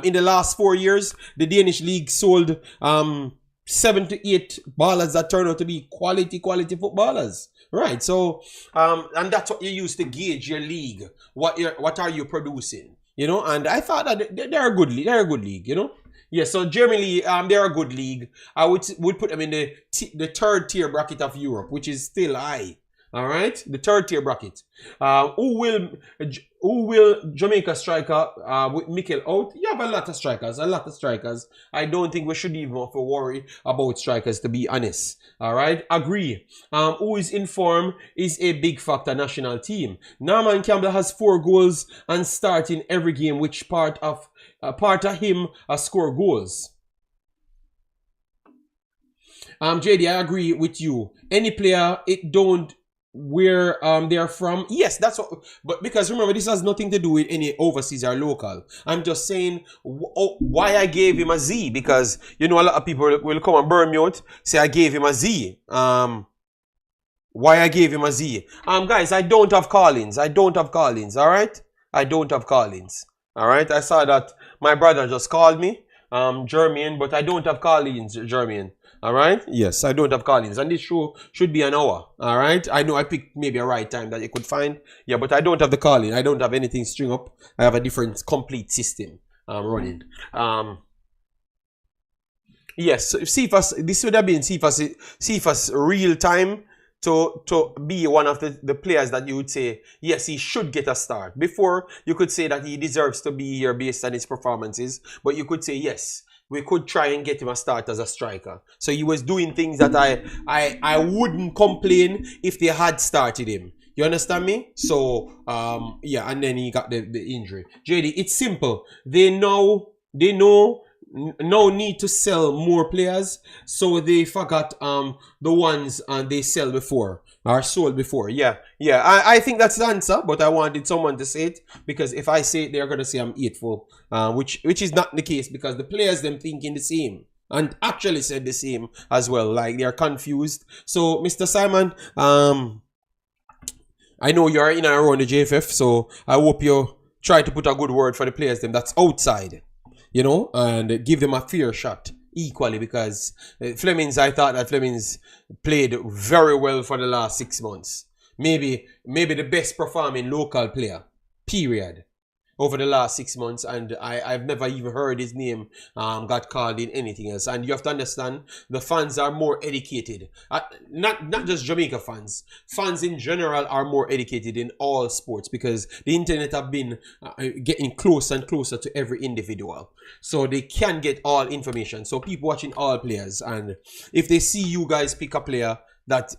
In the last 4 years, the Danish league sold 7 to 8 ballers that turn out to be quality footballers. Right, so and that's what you use to gauge your league. What are you producing? You know, and I thought that they're a good league. They're a good league, you know. Yeah, so Germany, they're a good league. I would put them in the third tier bracket of Europe, which is still high. All right, the third tier bracket. Who will Jamaica striker with Mikel out? You have a lot of strikers. I don't think we should even have to worry about strikers, to be honest. All right, agree. Who is in form is a big factor. National team. Norman Campbell has 4 goals and starting every game, which part of him score goals. JD, I agree with you. Any player, it don't where they're from. Yes, that's what, but because remember, this has nothing to do with any overseas or local. I'm just saying why I gave him a Z, because you know a lot of people will come and burn me out, say I gave him a Z. Why I gave him a Z. Guys, I don't have call-ins. All right, I don't have call-ins. All right, I saw that my brother just called me, Jermaine, but I don't have call-ins, Jermaine. All right. Yes, I don't have call-ins, and this show should be an hour. All right. I know I picked maybe a right time that you could find. Yeah, but I don't have the call-in. I don't have anything string up. I have a different complete system running. Yes, so Cephas, this would have been Cephas real time to be one of the players that you would say, yes, he should get a start. Before, you could say that he deserves to be here based on his performances, but you could say, yes, we could try and get him a start as a striker. So he was doing things that I wouldn't complain if they had started him. You understand me? So, yeah, and then he got the injury. JD, it's simple. They know no need to sell more players, so they forgot the ones they sell before or sold before. Yeah, I think that's the answer, but I wanted someone to say it, because if I say it, they're gonna say I'm hateful, which is not the case, because the players them thinking the same and actually said the same as well. Like, they're confused. So Mr. Simon, I know you're in and around the JFF, so I hope you try to put a good word for the players them that's outside, you know, and give them a fair shot equally, because Flemings, I thought that Flemings played very well for the last 6 months. Maybe the best performing local player, period, over the last 6 months, and I've never even heard his name got called in anything else. And you have to understand, the fans are more educated. Not just Jamaica fans. Fans in general are more educated in all sports, because the internet have been getting closer and closer to every individual. So they can get all information. So people watching all players, and if they see you guys pick a player that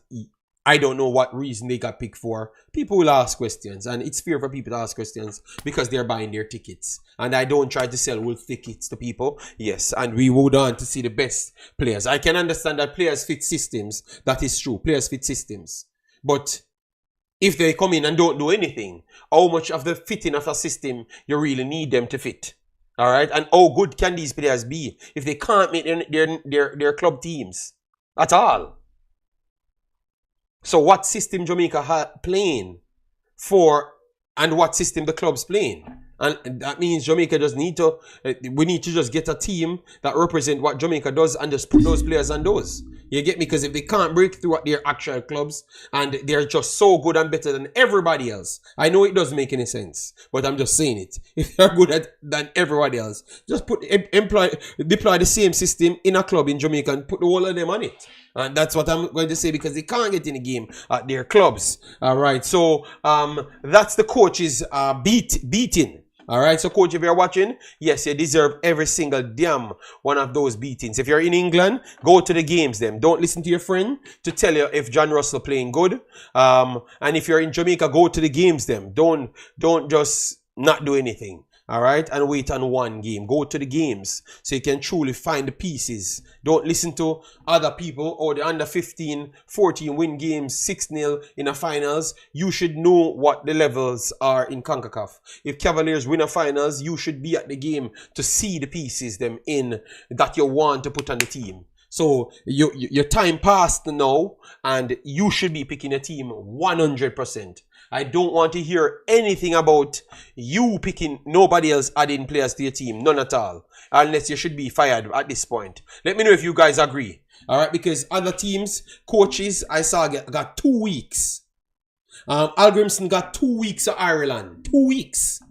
I don't know what reason they got picked for, people will ask questions, and it's fair for people to ask questions because they're buying their tickets. And I don't try to sell wolf tickets to people. Yes, and we would want to see the best players. I can understand that players fit systems. That is true. Players fit systems. But if they come in and don't do anything, how much of the fitting of a system you really need them to fit? All right, and how good can these players be if they can't make their club teams at all? So what system Jamaica playing for, and what system the club's playing? And that means Jamaica just need to, we need to just get a team that represent what Jamaica does and just put those players on those. You get me? Because if they can't break through at their actual clubs and they're just so good and better than everybody else, I know it doesn't make any sense, but I'm just saying it. If they're good than everybody else, just deploy the same system in a club in Jamaica and put the whole of them on it. And that's what I'm going to say, because they can't get in the game at their clubs. All right. So that's the coach's beating. All right. So, coach, if you're watching, yes, you deserve every single damn one of those beatings. If you're in England, go to the games then. Don't listen to your friend to tell you if John Russell playing good. And if you're in Jamaica, go to the games then. Don't just not do anything. All right, and wait on one game. Go to the games so you can truly find the pieces. Don't listen to other people or the under 15, 14 win games 6-0 in the finals. You should know what the levels are in Concacaf. If Cavaliers win a finals, you should be at the game to see the pieces them in that you want to put on the team. So your time passed now, and you should be picking a team 100%. I don't want to hear anything about you picking nobody else adding players to your team. None at all. Unless you should be fired at this point. Let me know if you guys agree. All right, because other teams, coaches, I saw got 2 weeks. Algrimson got 2 weeks of Ireland. 2 weeks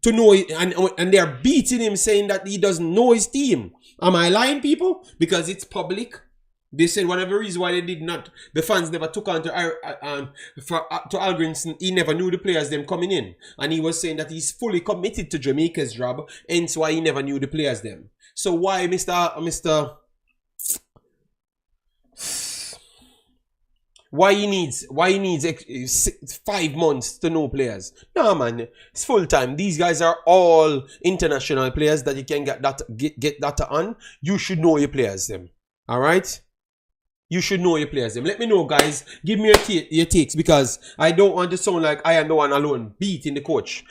to know it, and they're beating him, saying that he doesn't know his team. Am I lying, people? Because it's public. They said one of the reasons why they did not, the fans never took on to Algrimson. He never knew the players them coming in, and he was saying that he's fully committed to Jamaica's job, hence why he never knew the players them. So why why he needs 5 months to know players? No, man, it's full time. These guys are all international players that you can get data on. You should know your players them. All right. You should know your players them. Let me know, guys. Give me your takes, because I don't want to sound like I am the one alone beating the coach.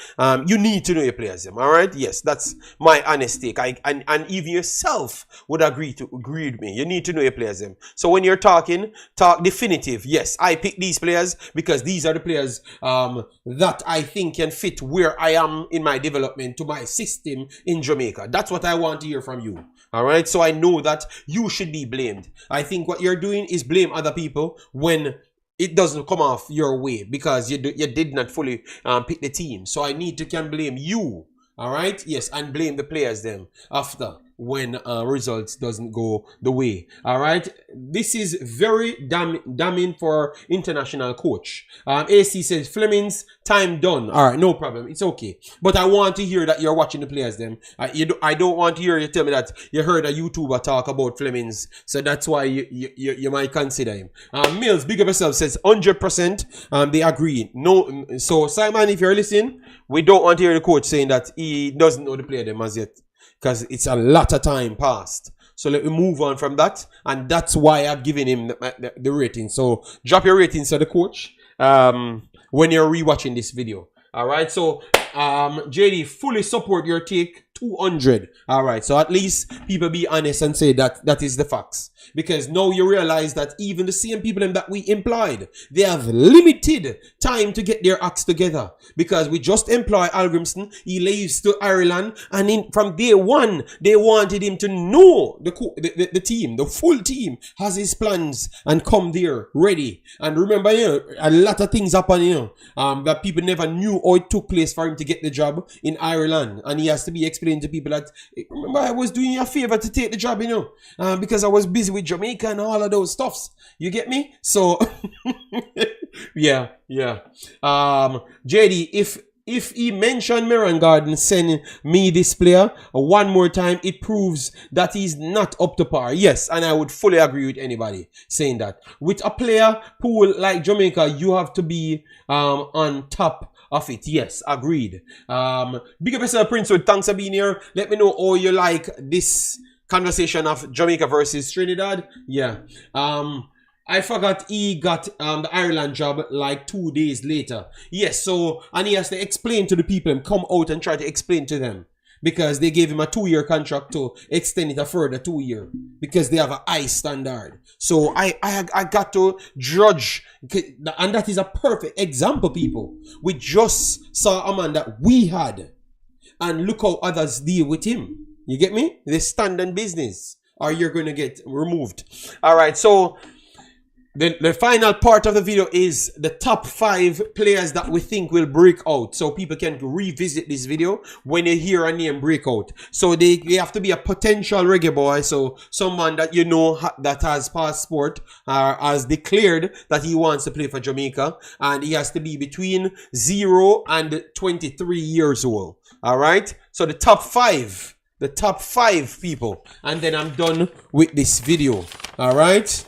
You need to know your players them. All right. Yes, that's my honest take. And even yourself would agree with me. You need to know your players them. So when you're talking, talk definitive. Yes, I pick these players because these are the players that I think can fit where I am in my development to my system in Jamaica. That's what I want to hear from you. All right. So I know that you should be blamed. I think what you're doing is blame other people when it doesn't come off your way, because you did not fully pick the team. So I need to blame you. All right. Yes. And blame the players then after, when results doesn't go the way. All right. This is very damning for international coach. AC says Flemings time done. All right, no problem. It's okay. But I want to hear that you're watching the players then. I don't want to hear you tell me that you heard a YouTuber talk about Flemings, so that's why you might consider him. Mills, big up yourself, says 100%. They agree. No. So Simon, if you're listening, we don't want to hear the coach saying that he doesn't know the player them as yet, because it's a lot of time passed. So let me move on from that. And that's why I've given him the rating. So drop your ratings to the coach when you're rewatching this video. All right. So JD, fully support your take. 200. All right, so at least people be honest and say that that is the facts, because now you realize that even the same people that we employed, they have limited time to get their acts together, because we just employ Al Grimston. He leaves to Ireland, and from day one they wanted him to know the team, the full team has his plans and come there ready. And remember, a lot of things happen, that people never knew how it took place for him to get the job in Ireland, and he has to be explained to people that, remember, I was doing you a favor to take the job, because I was busy with Jamaica and all of those stuffs. You get me? So yeah. JD, if he mentioned Miran Garden sending me this player one more time, it proves that he's not up to par. Yes, and I would fully agree with anybody saying that. With a player pool like Jamaica, you have to be on top of it. Yes, agreed. Big up yourself, Princewood. Thanks for being here. Let me know how you like this conversation of Jamaica versus Trinidad. Yeah. I forgot he got the Ireland job like 2 days later. Yes, so, and he has to explain to the people and come out and try to explain to them, because they gave him a 2-year contract to extend it a further 2 year, because they have a high standard. So I got to judge, and that is a perfect example, people. We just saw a man that we had, and look how others deal with him. You get me? They stand in business, or you're going to get removed. All right, so the final part of the video is the top 5 players that we think will break out, so people can revisit this video when they hear a name breakout. So they have to be a potential reggae boy, so someone that that has passport has declared that he wants to play for Jamaica, and he has to be between 0 and 23 years old. All right, so the top 5 people, and then I'm done with this video. All right.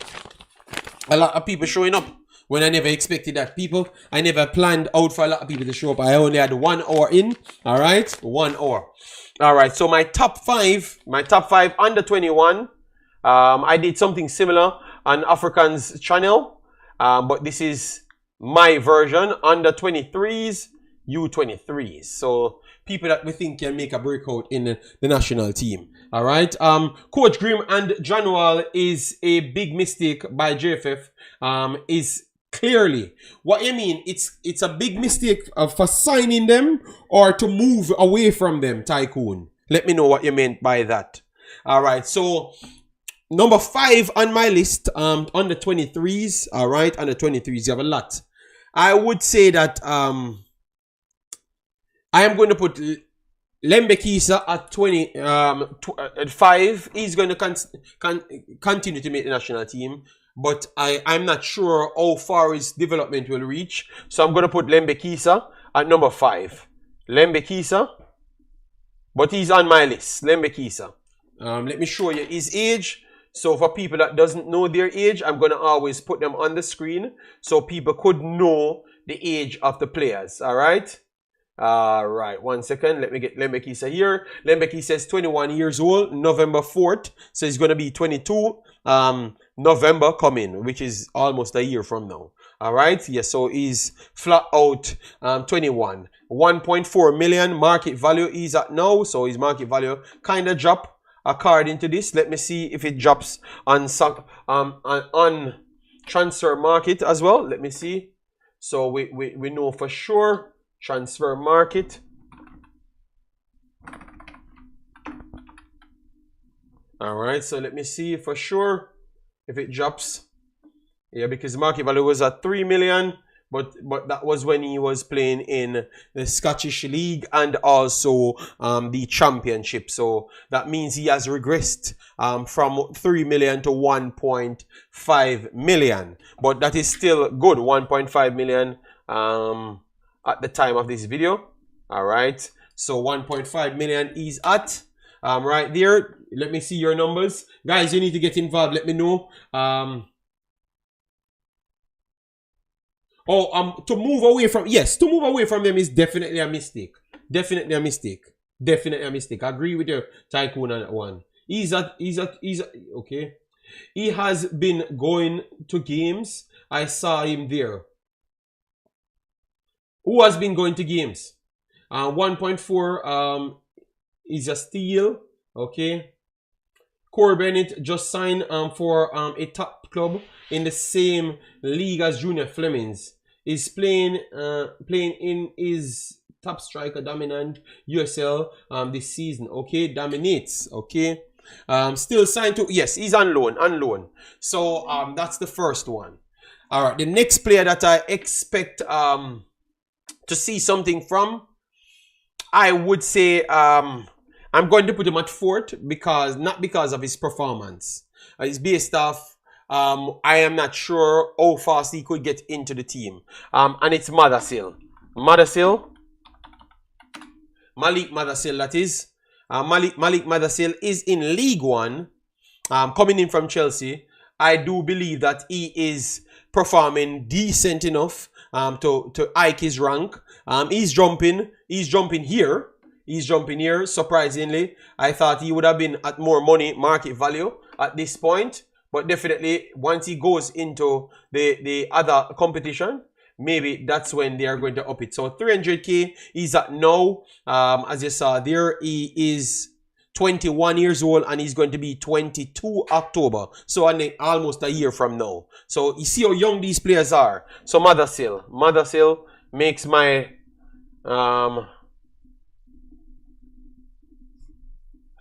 A lot of people showing up when I never expected that. People, I never planned out for a lot of people to show up. I only had 1 hour in. All right, 1 hour. All right, so my top 5 under 21. I did something similar on African's channel, but this is my version, under 23s, U23s. So people that we think can make a breakout in the national team. All right. Coach Grimm and John Wall is a big mistake by JFF. Is clearly what you mean. It's a big mistake for signing them or to move away from them, Tycoon. Let me know what you meant by that. All right. So number 5 on my list, under 23s. All right, under 23s, you have a lot. I would say that I am going to put Lembikisa at 5. He's going to continue to make the national team, but I'm not sure how far his development will reach. So I'm going to put Lembikisa at number 5. Lembikisa, but he's on my list. Lembikisa. Let me show you his age. So for people that doesn't know their age, I'm going to always put them on the screen so people could know the age of the players. All right. All right, 1 second. Let me get Lembikisa here. Lembikisa is 21 years old, November 4th. So he's going to be 22 November coming, which is almost a year from now. All right. Yeah, so he's flat out 21. 1.4 million market value he's at now. So his market value kind of drop according to this. Let me see if it drops on transfer market as well. Let me see. So we know for sure. Transfer market. All right, so let me see for sure if it drops. Yeah, because market value was at 3 million, but that was when he was playing in the Scottish League and also the Championship. So that means he has regressed from 3 million to 1.5 million. But that is still good, 1.5 million at the time of this video. All right, so 1.5 million is at right there. Let me see your numbers, guys. You need to get involved. Let me know. To move away from, yes, to move away from them is definitely a mistake. Definitely a mistake. Definitely a mistake. I agree with your Tycoon on that one. He's okay. He has been going to games. I saw him there. Who has been going to games? 1.4 is a steal. Okay. Corey Bennett just signed for a top club in the same league as Junior Flemings. Is playing in his top striker dominant USL this season. Okay, dominates. Okay, still signed to, yes, he's on loan. So that's the first one. All right, the next player that I expect to see something from, I would say I'm going to put him at fourth, because not because of his performance. It's based off I am not sure how fast he could get into the team. And it's Mothersille. Malik Mothersille, that is. Malik Mothersille is in League One, coming in from Chelsea. I do believe that he is performing decent enough to hike his rank. He's jumping here. Surprisingly, I thought he would have been at more money market value at this point. But definitely, once he goes into the other competition, maybe that's when they are going to up it. So 300k is at now. As you saw there, he is 21 years old and he's going to be 22 October. So almost a year from now. So you see how young these players are. So Mothersille makes my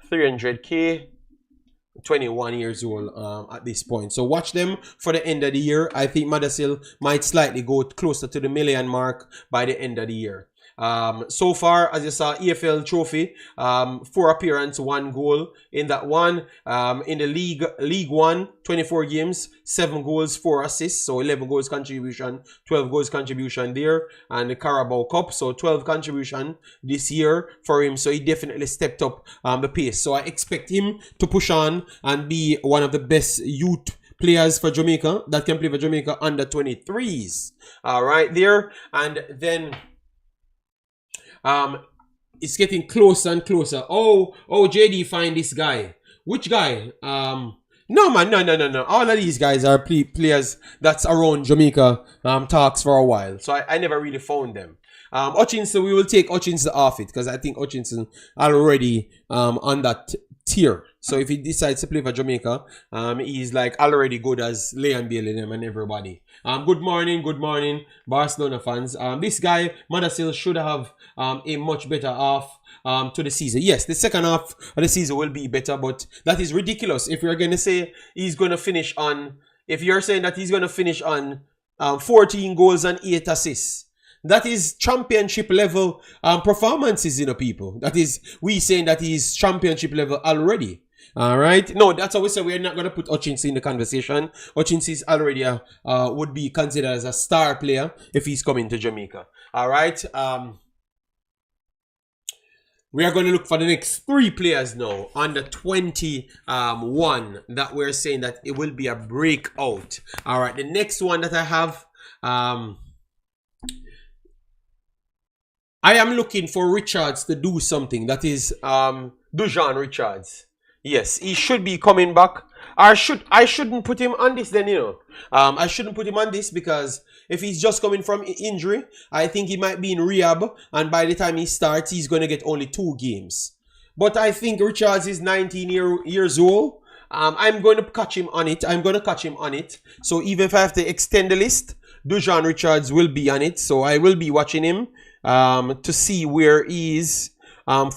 300k. 21 years old at this point. So watch them for the end of the year. I think Mothersille might slightly go closer to the million mark by the end of the year. So far, as you saw, EFL trophy, 4 appearances, 1 goal in that one. In the League One, 24 games, 7 goals, 4 assists, so 11 goals contribution, 12 goals contribution there. And the Carabao Cup, so 12 contribution this year for him. So he definitely stepped up the pace. So I expect him to push on and be one of the best youth players for Jamaica that can play for Jamaica under 23s. Right there. And then it's getting closer and closer. Oh, JD, find this guy. Which guy? No, man, no. All of these guys are players that's around Jamaica talks for a while. So I never really found them. Hutchinson, we will take Hutchinson off it because I think Hutchinson already on that tier. So if he decides to play for Jamaica, he's like already good as Leon Bailey and everybody. Good morning, Barcelona fans. This guy, Mothersille, should have a much better half to the season. Yes, the second half of the season will be better, but that is ridiculous. If you're going to say he's going to finish on, if you're saying that he's going to finish on 14 goals and 8 assists, that is championship level performances, you know, people. That is, we saying that he's championship level already. All right. No, that's how we say we're not going to put Hutchinson in the conversation. Hutchinson is already would be considered as a star player if he's coming to Jamaica. All right. We are going to look for the next 3 players now under 21 that we're saying that it will be a breakout. All right. The next one that I have, I am looking for Richards to do something. That is Dujuanm Richards. Yes, he should be coming back. I shouldn't put him on this then, you know. I shouldn't put him on this because if he's just coming from injury, I think he might be in rehab. And by the time he starts, he's going to get only 2 games. But I think Richards is 19 years old. I'm going to catch him on it. So even if I have to extend the list, Dujuanm Richards will be on it. So I will be watching him to see where he is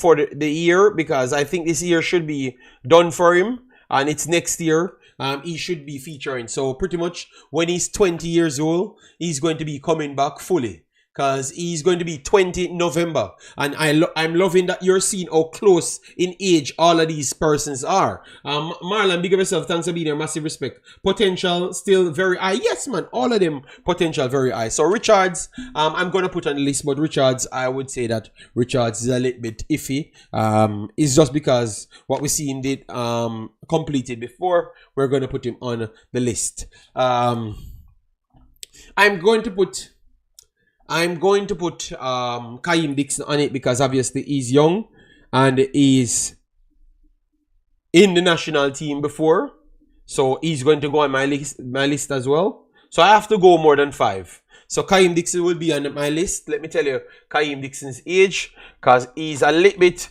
for the year, because I think this year should be done for him and it's next year he should be featuring. So pretty much when he's 20 years old, he's going to be coming back fully, because he's going to be 20 November. And I'm loving that you're seeing how close in age all of these persons are. Marlon, big up yourself. Thanks for being here. Massive respect. Potential still very high. Yes, man. All of them potential very high. So Richards, I'm going to put on the list. But Richards, I would say that Richards is a little bit iffy. It's just because what we see indeed completed before. We're going to put him on the list. I'm going to put Kaheim Dixon on it because obviously he's young and he's in the national team before. So he's going to go on my list as well. So I have to go more than 5. So Kaheim Dixon will be on my list. Let me tell you Kaheim Dixon's age, because he's a little bit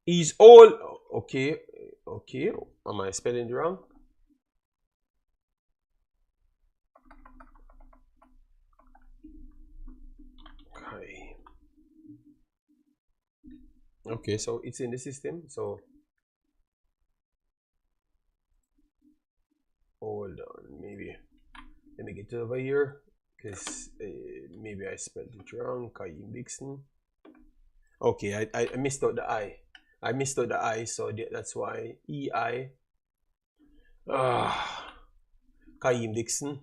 He's all okay. Okay, am I spelling it wrong? Okay, so it's in the system. So hold on, maybe let me get over here because maybe I spelled it wrong. Kaheim Dixon. Okay, I missed out the I. I missed out the I, so that's why EI. Kaheim Dixon.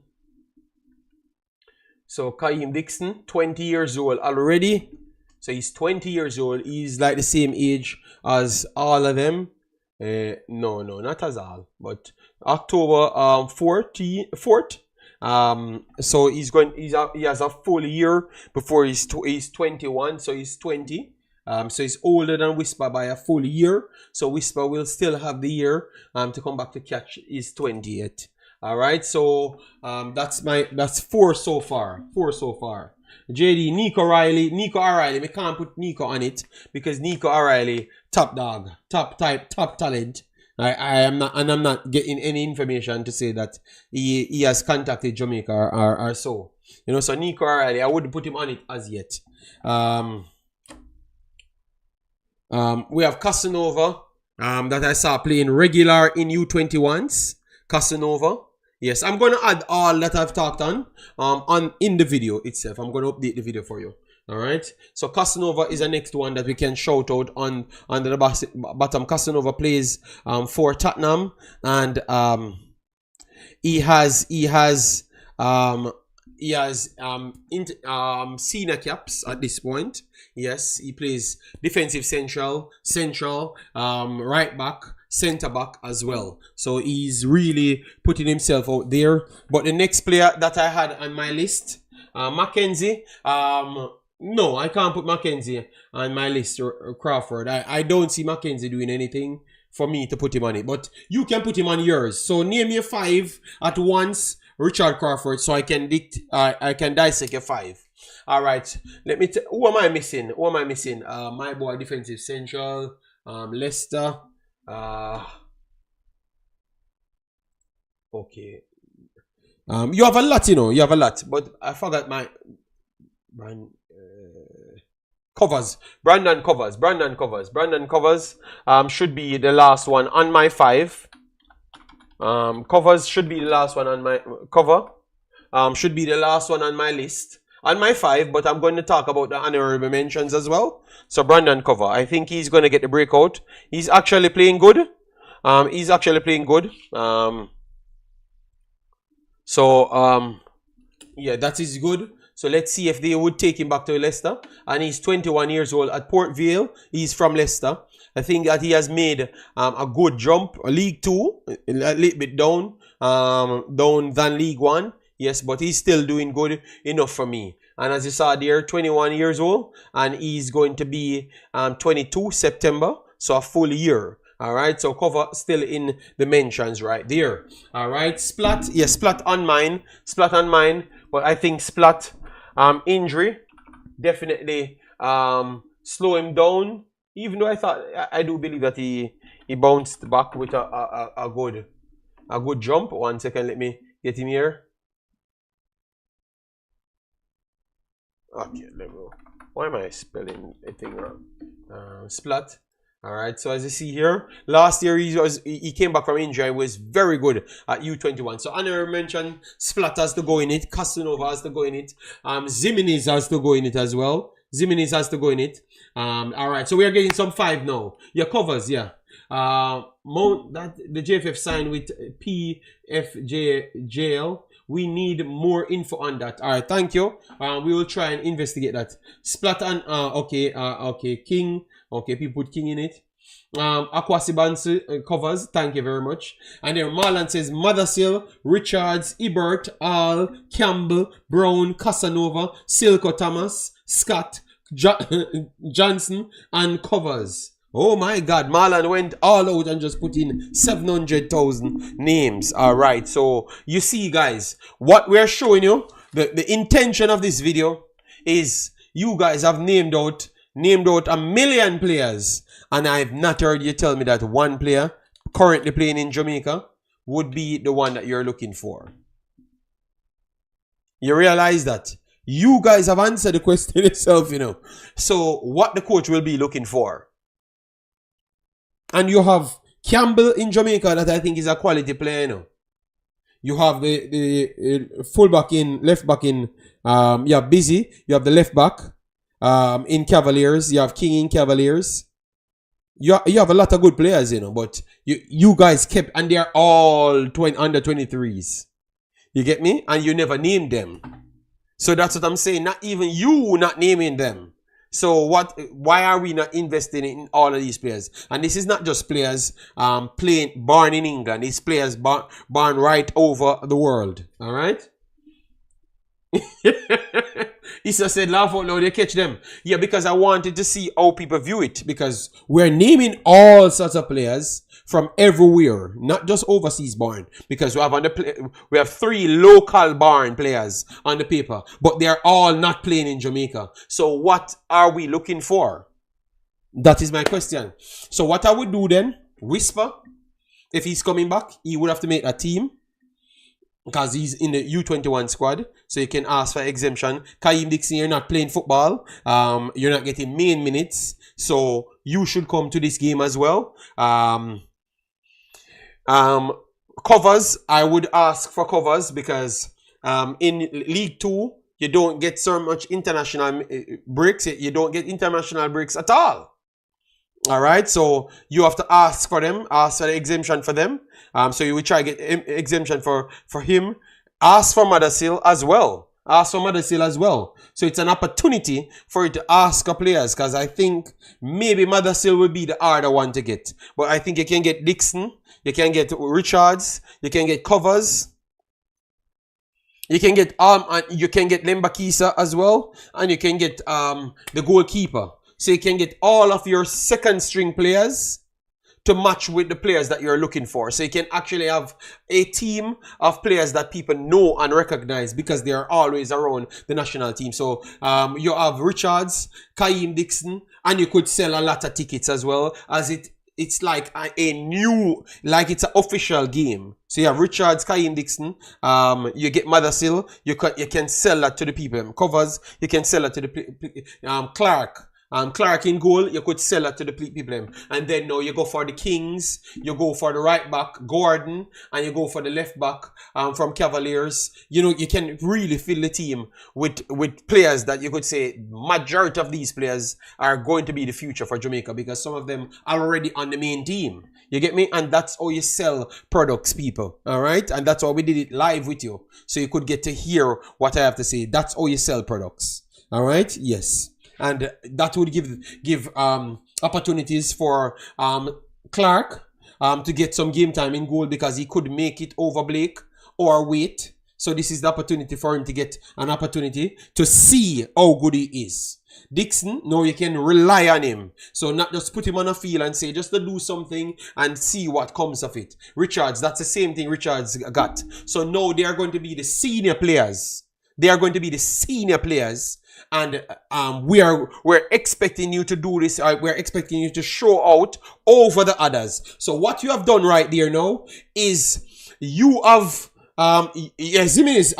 So Kaheim Dixon, 20 years old already. So he's 20 years old. He's like the same age as all of them. No, not as all, but October 4th. So he has a full year before he's 21. So he's 20. So he's older than Whisper by a full year. So Whisper will still have the year to come back to catch his 20th. All right. So that's four so far. JD, Nico O'Reilly. We can't put Nico on it because Nico O'Reilly, top dog, top talent. I'm not getting any information to say that he has contacted Jamaica or so. You know, so Nico O'Reilly, I wouldn't put him on it as yet. We have Casanova that I saw playing regular in U21s. Casanova. Yes, I'm going to add all that I've talked on in the video itself. I'm going to update the video for you. All right. So Casanova is the next one that we can shout out on under the bottom. Casanova plays for Tottenham, and he has senior caps at this point. Yes, he plays defensive central, right back, center back as well. So he's really putting himself out there. But the next player that I had on my list, Mackenzie. No, I can't put Mackenzie on my list, or Crawford. I don't see Mackenzie doing anything for me to put him on it. But you can put him on yours. So name your 5 at once, Richard Crawford, so I can dissect your 5. All right. Let me. Who am I missing? My boy, defensive central, Leicester. Okay. You have a lot, You have a lot, but I forgot my covers. Brandon Covers. Should be the last one on my 5. Covers should be the last one on my cover. Should be the last one on my list. On my 5, but I'm going to talk about the honorable mentions as well. So Brandon Cover, I think he's going to get the breakout. He's actually playing good. Yeah, that is good. So let's see if they would take him back to Leicester. And he's 21 years old at Port Vale. He's from Leicester. I think that he has made a good jump. League 2, a little bit down than League 1. Yes, but he's still doing good enough for me. And as you saw there, 21 years old. And he's going to be 22 September. So a full year. All right. So Cover still in the mentions right there. All right. Splat. Yes, Splat on mine. But I think Splat injury definitely slow him down. Even though I do believe that he bounced back with a good jump. 1 second. Let me get him here. Okay, let me go. Why am I spelling a thing wrong? Splat. All right. So as you see here, last year he came back from injury. Was very good at U21. So honorable mention, Splat has to go in it. Casanova has to go in it. Zimenez has to go in it as well. All right. So we are getting some 5 now. Your covers, yeah. That the JFF signed with PFJL. We need more info on that. All right, thank you. We will try and investigate that. Splat and okay, King. Okay, people put King in it. Akwasibansi covers. Thank you very much. And then Marlon says Mothersille, Richards, Ebert, All, Campbell, Brown, Casanova, Silko Thomas, Scott, Johnson, and covers. Oh my God, Marlon went all out and just put in 700,000 names. All right, so you see, guys, what we're showing you, the intention of this video is you guys have named out a million players, and I've not heard you tell me that one player currently playing in Jamaica would be the one that you're looking for. You realize that? You guys have answered the question itself, you know. So what the coach will be looking for. And you have Campbell in Jamaica that I think is a quality player, you know. You have the fullback in, left back in, you have Busy, you have the left back in Cavaliers, you have King in Cavaliers. You have a lot of good players, you know, but you guys kept, and they're all under 23s. You get me? And you never named them. So that's what I'm saying. Not even you not naming them. So why are we not investing in all of these players? And this is not just players born in England. It's players born right over the world. All right? Issa said, laugh out loud, they catch them. Yeah, because I wanted to see how people view it. Because we're naming all sorts of players from everywhere, not just overseas born. Because we have 3 local born players on the paper, but they're all not playing in Jamaica. So what are we looking for? That is my question. So what I would do then, Whisper, if he's coming back, he would have to make a team. Because he's in the U21 squad, so you can ask for exemption. Kaheim Dixon, you're not playing football. You're not getting main minutes, so you should come to this game as well. Covers, I would ask for covers because in League 2, you don't get so much international breaks. You don't get international breaks at all. All right, so you have to ask for them, ask for the exemption for them. So you will try to get exemption for him. Ask for Mothersille as well. Ask for Mothersille as well. So it's an opportunity for you to ask a players, because I think maybe Mothersille will be the harder one to get. But I think you can get Dixon, you can get Richards, you can get Covers, you can get Lembikisa as well, and you can get the goalkeeper. So you can get all of your second string players to match with the players that you're looking for. So you can actually have a team of players that people know and recognize because they are always around the national team. So you have Richards, Kaheim Dixon, and you could sell a lot of tickets as well, as it's like it's an official game. So you have Richards, Kaheim Dixon, you get Mothersille, you can sell that to the people. Covers, you can sell that to the Clark. Clark in goal, you could sell that to the people. And then now you go for the Kings, you go for the right back, Gordon, and you go for the left back from Cavaliers. You know, you can really fill the team with players that you could say majority of these players are going to be the future for Jamaica, because some of them are already on the main team. You get me? And that's how you sell products, people. All right? And that's why we did it live with you, so you could get to hear what I have to say. That's how you sell products. All right? Yes. And that would give opportunities for Clark to get some game time in goal, because he could make it over Blake or wait. So this is the opportunity for him to get an opportunity to see how good he is. Dixon, no, you can rely on him. So not just put him on a field and say just to do something and see what comes of it. Richards, that's the same thing Richards got. So now they are going to be the senior players. They are going to be the senior players. And we're expecting you to do this. We're expecting you to show out over the others. So what you have done right there now is you have Zimenez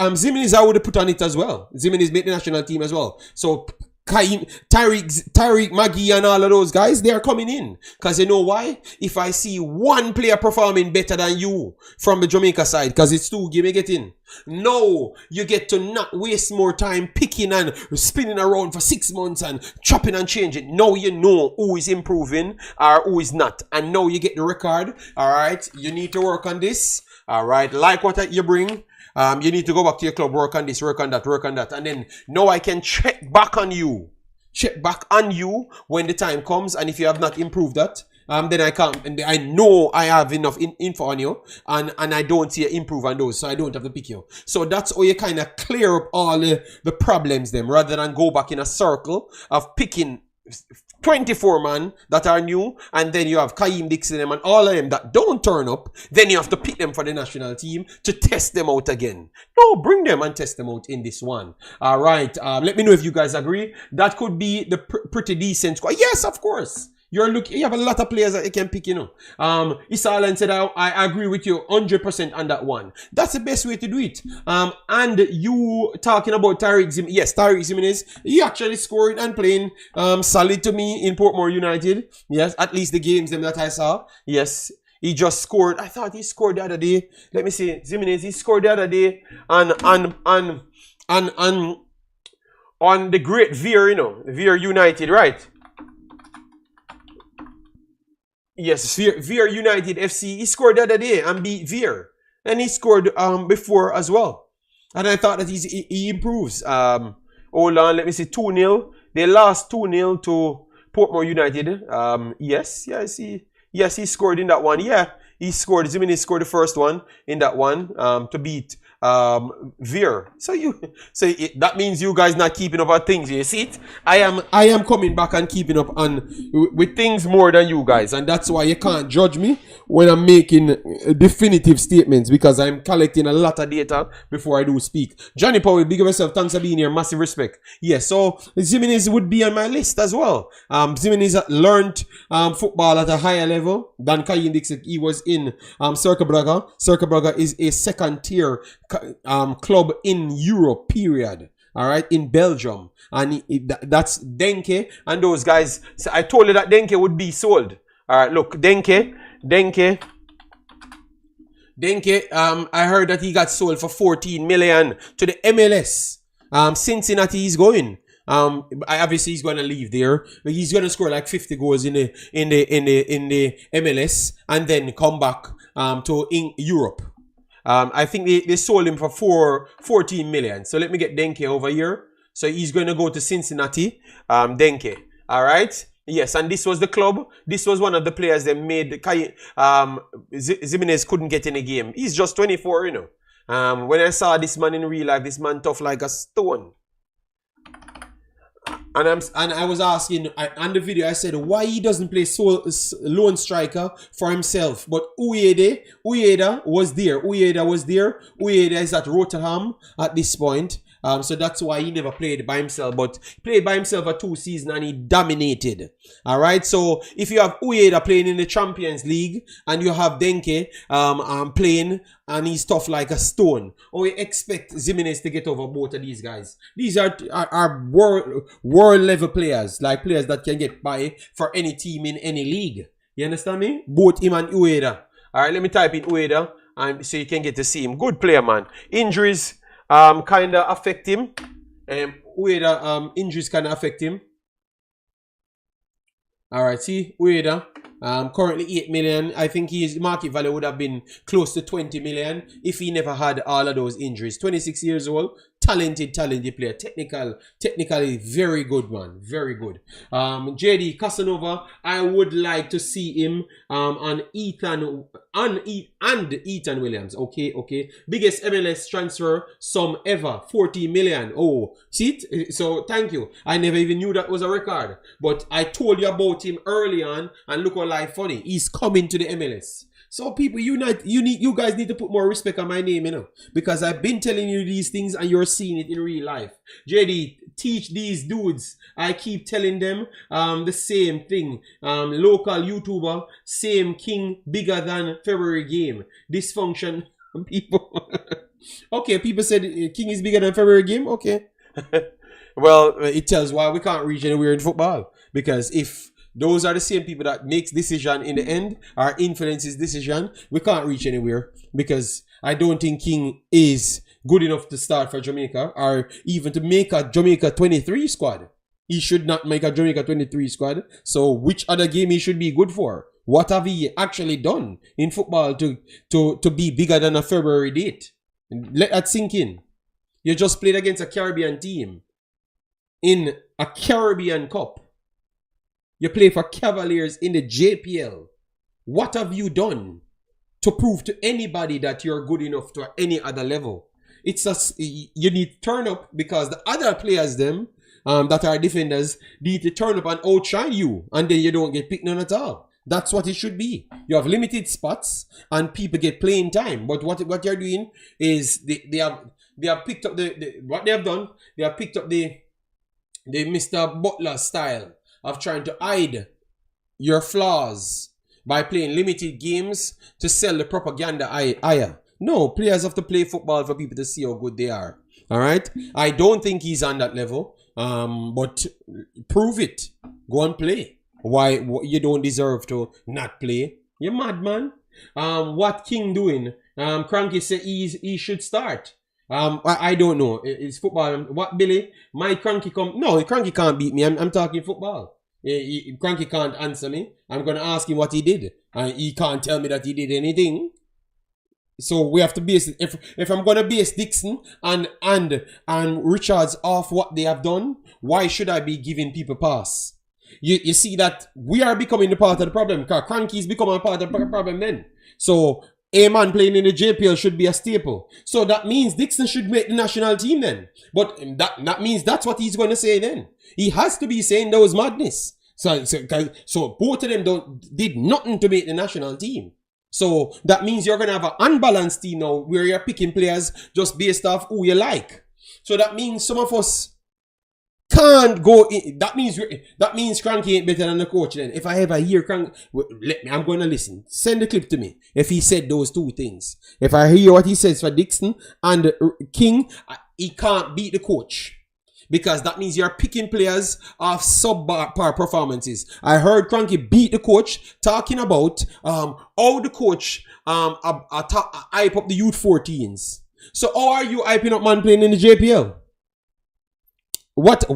I would have put on it as well. Zimenez made the national team as well. So Tariq, Maggie, and all of those guys, they are coming in. Because you know why? If I see one player performing better than you from the Jamaica side, because it's 2 games, get in. No, you get to not waste more time picking and spinning around for 6 months and chopping and changing. Now you know who is improving or who is not. And now you get the record. All right, you need to work on this. All right, like what you bring. You need to go back to your club, work on this, work on that, work on that. And then now I can check back on you. Check back on you when the time comes. And if you have not improved that, then I can't. And I know I have enough info on you. And I don't see you improve on those. So I don't have to pick you. So that's how you kind of clear up all the problems them, rather than go back in a circle of picking 24 man that are new, and then you have Kaheim Dixon and all of them that don't turn up. Then you have to pick them for the national team to test them out again. No, bring them and test them out in this one. All right. Let me know if you guys agree. That could be the pretty decent squad. Yes, of course. You have a lot of players that you can pick, you know. Isalan said, I agree with you 100% on that one. That's the best way to do it. And you talking about Tariq Jimenez. Yes, Tariq Jimenez, he actually scored and playing solid to me in Portmore United. Yes, at least the games them that I saw. Yes, he just scored. I thought he scored the other day. Let me see. Jimenez, he scored the other day on the great Veer, you know, Veer United, right? Yes, Veer United FC. He scored the other day and beat Veer. And he scored before as well. And I thought that he improves. Hold on, let me see. 2-0. They lost 2-0 to Portmore United. Yes, he scored in that one. Yeah, he scored. Jimenez scored the first one in that one to beat Veer. So that means you guys not keeping up on things. You see it? I am coming back and keeping up on with things more than you guys, and that's why you can't judge me when I'm making definitive statements, because I'm collecting a lot of data before I do speak. Johnny Powell, big of yourself. Thanks for being here. Massive respect. Yes, so Jimenez would be on my list as well. Jimenez learned football at a higher level than Kaheim Dixon. He was in Cercle Braga. Cercle Braga is a second tier club in Europe, period. All right, in Belgium. And that's Denke and those guys. So I told you that Denke would be sold. All right, look, Denke, I heard that he got sold for 14 million to the MLS. Cincinnati is going. Obviously he's going to leave there, but he's going to score like 50 goals in the MLS and then come back to Europe. I think they sold him for 14 million. So let me get Denke over here. So he's going to go to Cincinnati. Denke. All right. Yes, and this was the club. This was one of the players that made Jimenez couldn't get in a game. He's just 24, you know. When I saw this man in real life, this man tough like a stone. And I was asking on the video, I said why he doesn't play lone striker for himself. But Ueda was there. Ueda is at Rotterdam at this point. So that's why he never played by himself. But he played by himself for 2 seasons and he dominated. Alright, so if you have Ueda playing in the Champions League and you have Denke playing and he's tough like a stone, or we expect Jimenez to get over both of these guys. These are world level players, like players that can get by for any team in any league. You understand me? Both him and Ueda. Alright, let me type in Ueda and so you can get to see him. Good player, man. Injuries kind of affect him. Ueda, injuries kind of affect him. Alright, see, Ueda, currently 8 million. I think his market value would have been close to 20 million if he never had all of those injuries. 26 years old, talented player. Technically very good, man. Very good. JD Casanova, I would like to see him on Ethan Williams. Okay. Biggest MLS transfer sum ever, 40 million. Oh, see it? So thank you. I never even knew that was a record. But I told you about him early on, and look what life funny. He's coming to the MLS. So people, you guys need to put more respect on my name, you know, because I've been telling you these things and you're seeing it in real life. JD, teach these dudes. I keep telling them the same thing. Local YouTuber, same king, bigger than February game. Dysfunction, people. Okay, people said king is bigger than February game. Okay. Well, it tells why we can't reach anywhere in football, because if those are the same people that makes decision in the end or influences decision, we can't reach anywhere, because I don't think King is good enough to start for Jamaica or even to make a Jamaica 23 squad. He should not make a Jamaica 23 squad. So which other game he should be good for? What have he actually done in football to be bigger than a February date? Let that sink in. You just played against a Caribbean team in a Caribbean Cup. You play for Cavaliers in the JPL. What have you done to prove to anybody that you're good enough to any other level? You need to turn up, because the other players them that are defenders need to turn up and outshine you, and then you don't get picked none at all. That's what it should be. You have limited spots and people get playing time. But what you're doing is they have picked up what they have done. They have picked up the Mr. Butler style of trying to hide your flaws by playing limited games to sell the propaganda higher. No, players have to play football for people to see how good they are. All right? I don't think he's on that level. But prove it. Go and play. Why you don't deserve to not play? You're mad, man. What King doing? Cranky said he should start. I don't know. It's football. What, Billy? My Cranky come? No, Cranky can't beat me. I'm talking football. Cranky can't answer me. I'm gonna ask him what he did, and he can't tell me that he did anything. So we have to base it. If I'm gonna base Dixon and Richards off what they have done, why should I be giving people pass? You see that we are becoming the part of the problem. Because Cranky is becoming a part of the problem then. So a man playing in the JPL should be a staple. So that means Dixon should make the national team then. But that means that's what he's going to say then. He has to be saying that was madness. So both of them did nothing to make the national team. So that means you're going to have an unbalanced team now where you're picking players just based off who you like. So that means some of us can't go in. That means Cranky ain't better than the coach then. If I ever hear Cranky, I'm going to listen. Send the clip to me if he said those two things. If I hear what he says for Dixon and King, he can't beat the coach. Because that means you're picking players off subpar performances. I heard Cranky beat the coach talking about how the coach hype up the youth 14s. So how are you hyping up man playing in the JPL? What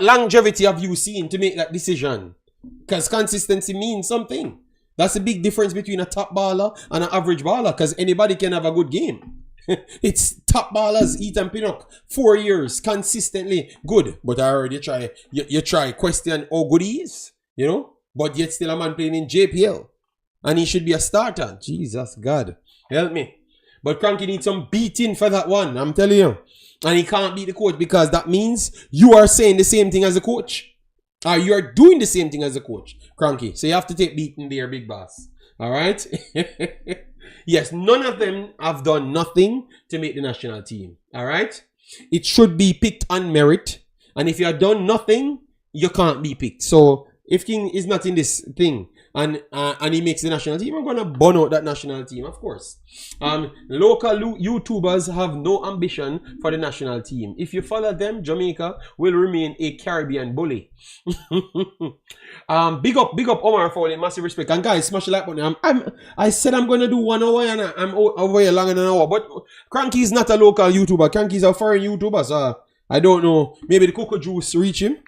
longevity have you seen to make that decision? Because consistency means something. That's a big difference between a top baller and an average baller. Because anybody can have a good game. It's top ballers eat and pin up 4 years consistently good. But I already try. You try question how good he is, you know. But yet still a man playing in JPL, and he should be a starter. Jesus God, help me. But Cranky needs some beating for that one. I'm telling you. And he can't beat the coach because that means you are saying the same thing as the coach. Or you are doing the same thing as the coach, Cranky. So you have to take beating there, big boss. All right? Yes, none of them have done nothing to make the national team. All right? It should be picked on merit. And if you have done nothing, you can't be picked. So if King is not in this thing and he makes the national team, I'm going to burn out that national team, of course. Local YouTubers have no ambition for the national team. If you follow them, Jamaica will remain a Caribbean bully. Big up Omar Foley, massive respect. And guys, smash the like button. I said I'm going to do 1 hour and I'm over here longer than an hour. But Cranky is not a local YouTuber. Cranky is a foreign YouTuber. So I don't know. Maybe the cocoa juice reach him.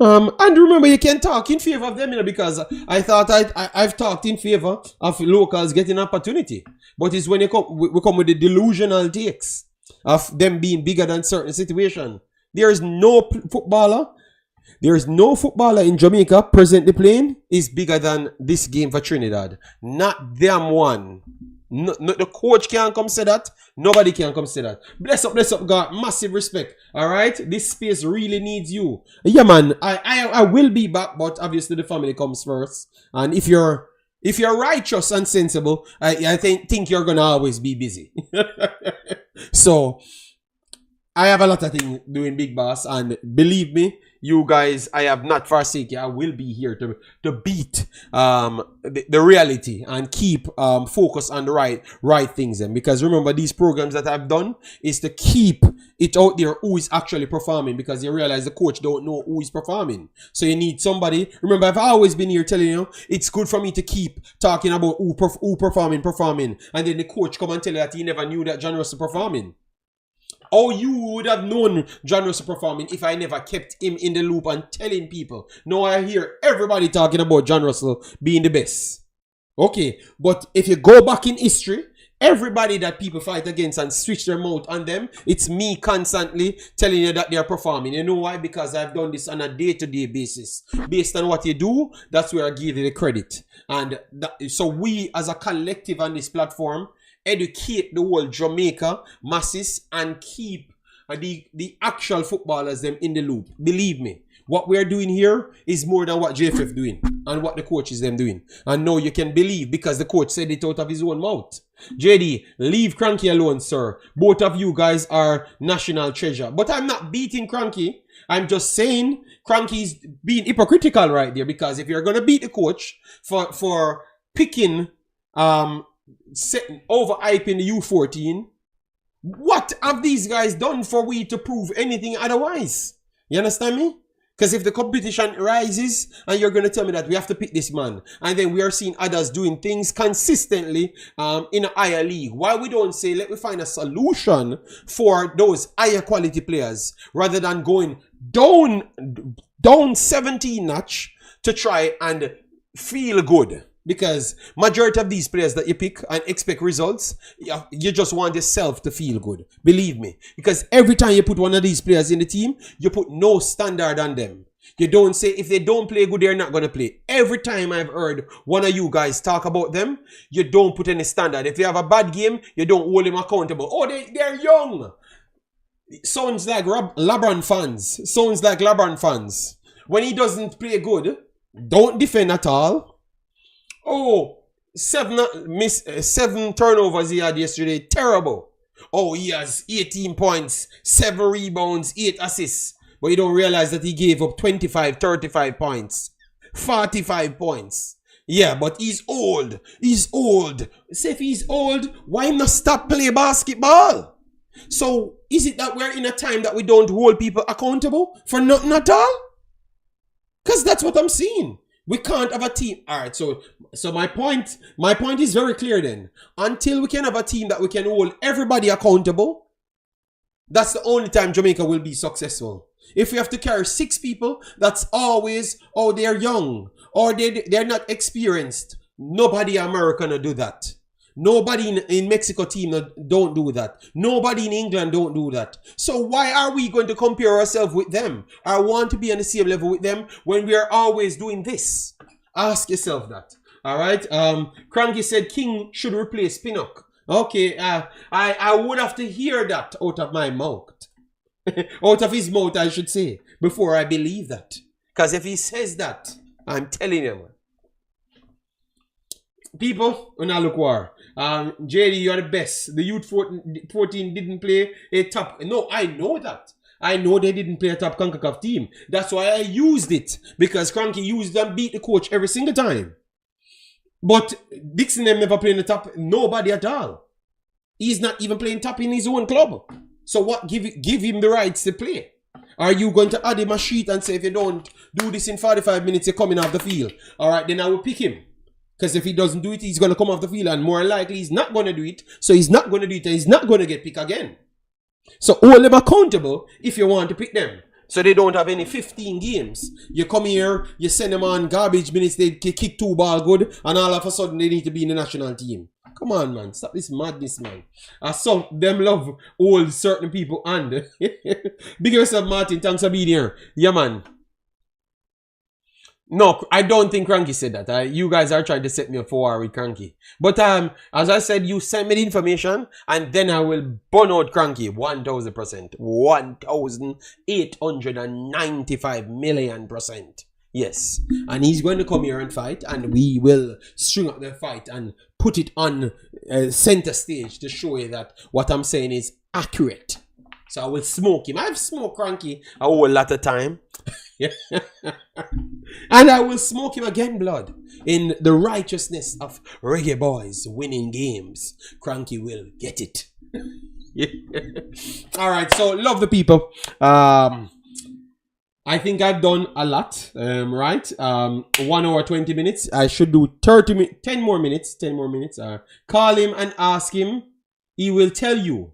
And remember, you can talk in favor of them, you know, because I thought I've talked in favor of locals getting opportunity. But it's when we come with the delusional takes of them being bigger than certain situation. There is no footballer in Jamaica presently playing is bigger than this game for Trinidad. Not them one. No, the coach can't come say that. Nobody can come say that. Bless up, God. Massive respect. All right, this space really needs you. Yeah, man. I will be back, but obviously the family comes first. And if you're righteous and sensible, I think you're gonna always be busy. So I have a lot of things doing, Big Boss, and believe me, you guys, I have not forsaken. I will be here to beat the reality and keep focus on the right things. And because remember, these programs that I've done is to keep it out there who is actually performing, because you realize the coach don't know who is performing. So you need somebody. Remember, I've always been here telling you it's good for me to keep talking about who performing, and then the coach come and tell you that he never knew that John was performing. Or you would have known John Russell performing if I never kept him in the loop and telling people. Now I hear everybody talking about John Russell being the best. Okay, but if you go back in history, everybody that people fight against and switch their mouth on them, it's me constantly telling you that they are performing. You know why? Because I've done this on a day-to-day basis. Based on what you do, that's where I give you the credit. And so we as a collective on this platform educate the whole Jamaica masses and keep the actual footballers them in the loop. Believe me, what we're doing here is more than what JFF doing and what the coach is them doing. And no, you can believe because the coach said it out of his own mouth. JD, leave Cranky alone, sir. Both of you guys are national treasure. But I'm not beating Cranky. I'm just saying Cranky's being hypocritical right there, because if you're gonna beat the coach for picking overhyping the U14, what have these guys done for we to prove anything otherwise? You understand me? Because if the competition rises and you're going to tell me that we have to pick this man, and then we are seeing others doing things consistently in a higher league, why we don't say, let me find a solution for those higher quality players rather than going down 17 notch to try and feel good? Because majority of these players that you pick and expect results, you just want yourself to feel good. Believe me. Because every time you put one of these players in the team, you put no standard on them. You don't say if they don't play good, they're not going to play. Every time I've heard one of you guys talk about them, you don't put any standard. If they have a bad game, you don't hold them accountable. Oh, they're young. Sounds like LeBron fans. Sounds like LeBron fans. When he doesn't play good, don't defend at all. Oh, seven turnovers he had yesterday. Terrible. Oh, he has 18 points, 7 rebounds, 8 assists. But you don't realize that he gave up 25, 35 points, 45 points. Yeah, but he's old. He's old. Say if he's old, why not stop play basketball? So, is it that we're in a time that we don't hold people accountable for nothing at all? Because that's what I'm seeing. We can't have a team. All right, so my point is very clear then. Until we can have a team that we can hold everybody accountable, that's the only time Jamaica will be successful. If we have to carry 6 people, that's always, oh, they're young, or they're not experienced. Nobody in America will do that. Nobody in Mexico team don't do that. Nobody in England don't do that. So why are we going to compare ourselves with them? I want to be on the same level with them when we are always doing this. Ask yourself that. All right. Cranky said King should replace Pinnock. Okay. I would have to hear that out of my mouth. Out of his mouth, I should say, before I believe that. Because if he says that, I'm telling you, people, when I look war. JD, you're the best. The youth 14 didn't play a top. No, I know that. I know they didn't play a top Concacaf team. That's why I used it. Because Cranky used them, beat the coach every single time. But Dixon them never playing the top. Nobody at all. He's not even playing top in his own club. So what give him the rights to play? Are you going to add him a sheet and say if you don't do this in 45 minutes, you're coming off the field? Alright, then I will pick him. Because if he doesn't do it, he's going to come off the field, and more likely he's not going to do it. So he's not going to do it and he's not going to get picked again. So hold them accountable if you want to pick them. So they don't have any 15 games. You come here, you send them on garbage minutes, they kick 2 ball good, and all of a sudden they need to be in the national team. Come on, man. Stop this madness, man. Some them love old certain people and big yourself, Martin. Thanks for being here. Yeah, man. No, I don't think Cranky said that. You guys are trying to set me up for war with Cranky. But as I said, you send me the information and then I will burn out Cranky 1000%. 1895,000,000%. Yes. And he's going to come here and fight, and we will string up the fight and put it on center stage to show you that what I'm saying is accurate. So I will smoke him. I've smoked Cranky a whole lot of time. And I will smoke him again, blood. In the righteousness of Reggae Boyz winning games, Cranky will get it. Alright, so love the people. I think I've done a lot, right? 1 hour 20 minutes. I should do 10 more minutes. Call him and ask him. He will tell you.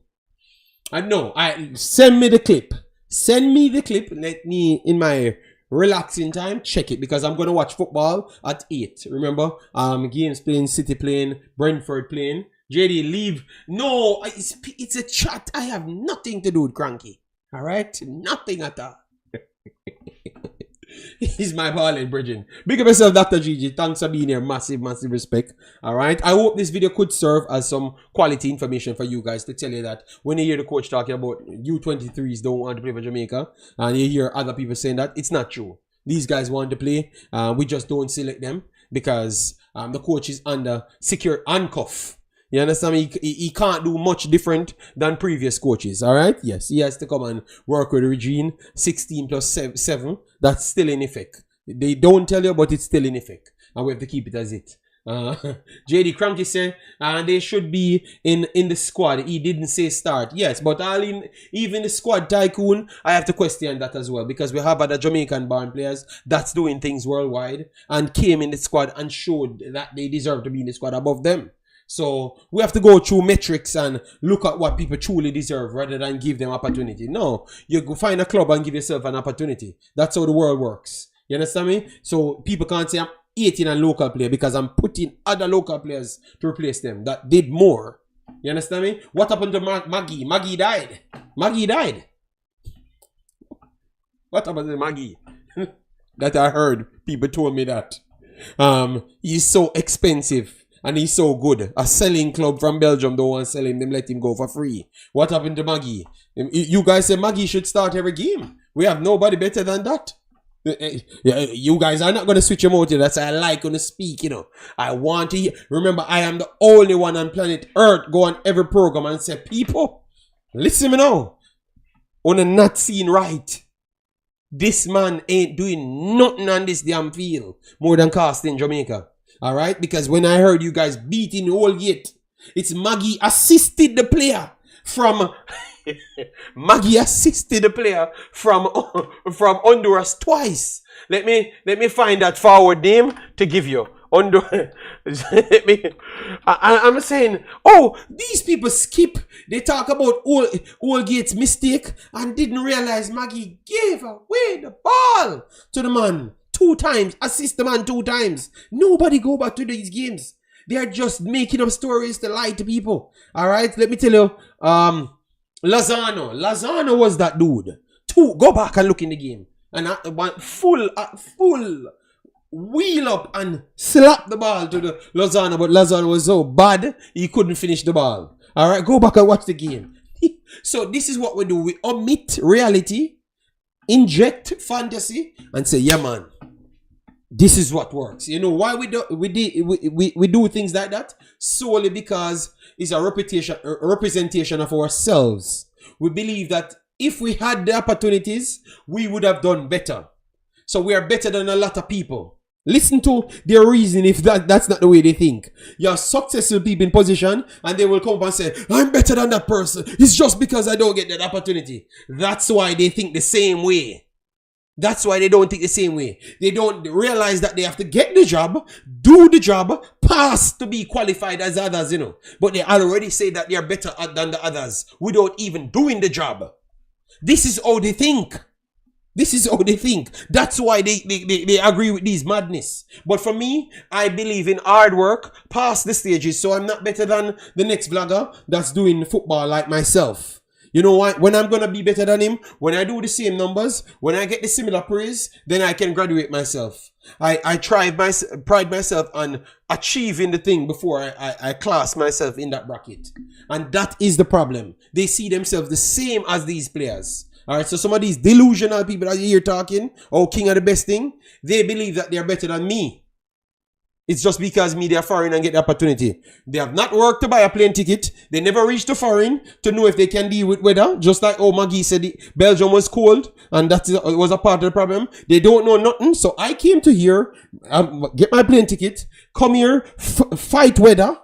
No, send me the clip. Send me the clip. Let me, in my relaxing time, check it, because I'm going to watch football at 8. Remember? Games playing, City playing, Brentford playing. JD, leave. No, it's a chat. I have nothing to do with Cranky. Alright? Nothing at all. He's my balling, Bridget. Big up yourself, Dr. Gigi. Thanks for being here. Massive, massive respect. Alright. I hope this video could serve as some quality information for you guys to tell you that when you hear the coach talking about U23s don't want to play for Jamaica, and you hear other people saying that, it's not true. These guys want to play. We just don't select them because the coach is under secure handcuff. You understand me? He can't do much different than previous coaches, all right? Yes, he has to come and work with the regime. 16 plus 7, that's still in effect. They don't tell you, but it's still in effect. And we have to keep it as it. JD Cranky said, they should be in the squad. He didn't say start. Yes, but even the squad tycoon, I have to question that as well. Because we have other Jamaican born players that's doing things worldwide and came in the squad and showed that they deserve to be in the squad above them. So we have to go through metrics and look at what people truly deserve rather than give them opportunity. No, you go find a club and give yourself an opportunity. That's how the world works. You understand me? So people can't say I'm 18 and local player because I'm putting other local players to replace them that did more. You understand me? What happened to Maggie? Maggie died. Maggie died. What happened to Maggie? That I heard. People told me that. He's so expensive. And he's so good. A selling club from Belgium don't want to sell him. Them let him go for free. What happened to Maggie? You guys say Maggie should start every game. We have nobody better than that. You guys are not going to switch him out. That's why I like going to speak, you know. I want to hear. Remember, I am the only one on planet Earth go on every program and say, people, listen me now. On a not seen right. This man ain't doing nothing on this damn field more than casting Jamaica. Alright, because when I heard you guys beating the whole gate, it's Maggie assisted the player from Maggie assisted the player from Honduras twice. Let me find that forward name to give you. I'm saying, oh, these people skip. They talk about all Gates' mistake and didn't realize Maggie gave away the ball to the man. 2 times, assist the man 2 times. Nobody go back to these games. They are just making up stories to lie to people. All right, let me tell you. Lozano was that dude. Go back and look in the game. And full wheel up and slap the ball to the Lozano. But Lozano was so bad, he couldn't finish the ball. All right, go back and watch the game. So this is what we do. We omit reality, inject fantasy, and say, yeah, man. This is what works. You know why we do things like that? Solely because it's a representation of ourselves. We believe that if we had the opportunities, we would have done better. So we are better than a lot of people. Listen to their reason if that's not the way they think. You're successful people in position and they will come up and say, I'm better than that person. It's just because I don't get that opportunity. That's why they think the same way. That's why they don't think the same way. They don't realize that they have to get the job, do the job, pass to be qualified as others, you know. But they already say that they are better than the others without even doing the job. This is how they think. This is how they think. That's why they agree with these madness. But for me, I believe in hard work, past the stages. So I'm not better than the next vlogger that's doing football like myself. You know why? When I'm going to be better than him, when I do the same numbers, when I get the similar praise, then I can graduate myself. I pride myself on achieving the thing before I class myself in that bracket. And that is the problem. They see themselves the same as these players. Alright, so some of these delusional people that you hear talking, oh, king of the best thing, they believe that they are better than me. It's just because me, they are foreign and get the opportunity. They have not worked to buy a plane ticket. They never reached to foreign to know if they can deal with weather. Just like, oh, Maggie said Belgium was cold and that was a part of the problem. They don't know nothing. So I came to here, get my plane ticket, come here, fight weather,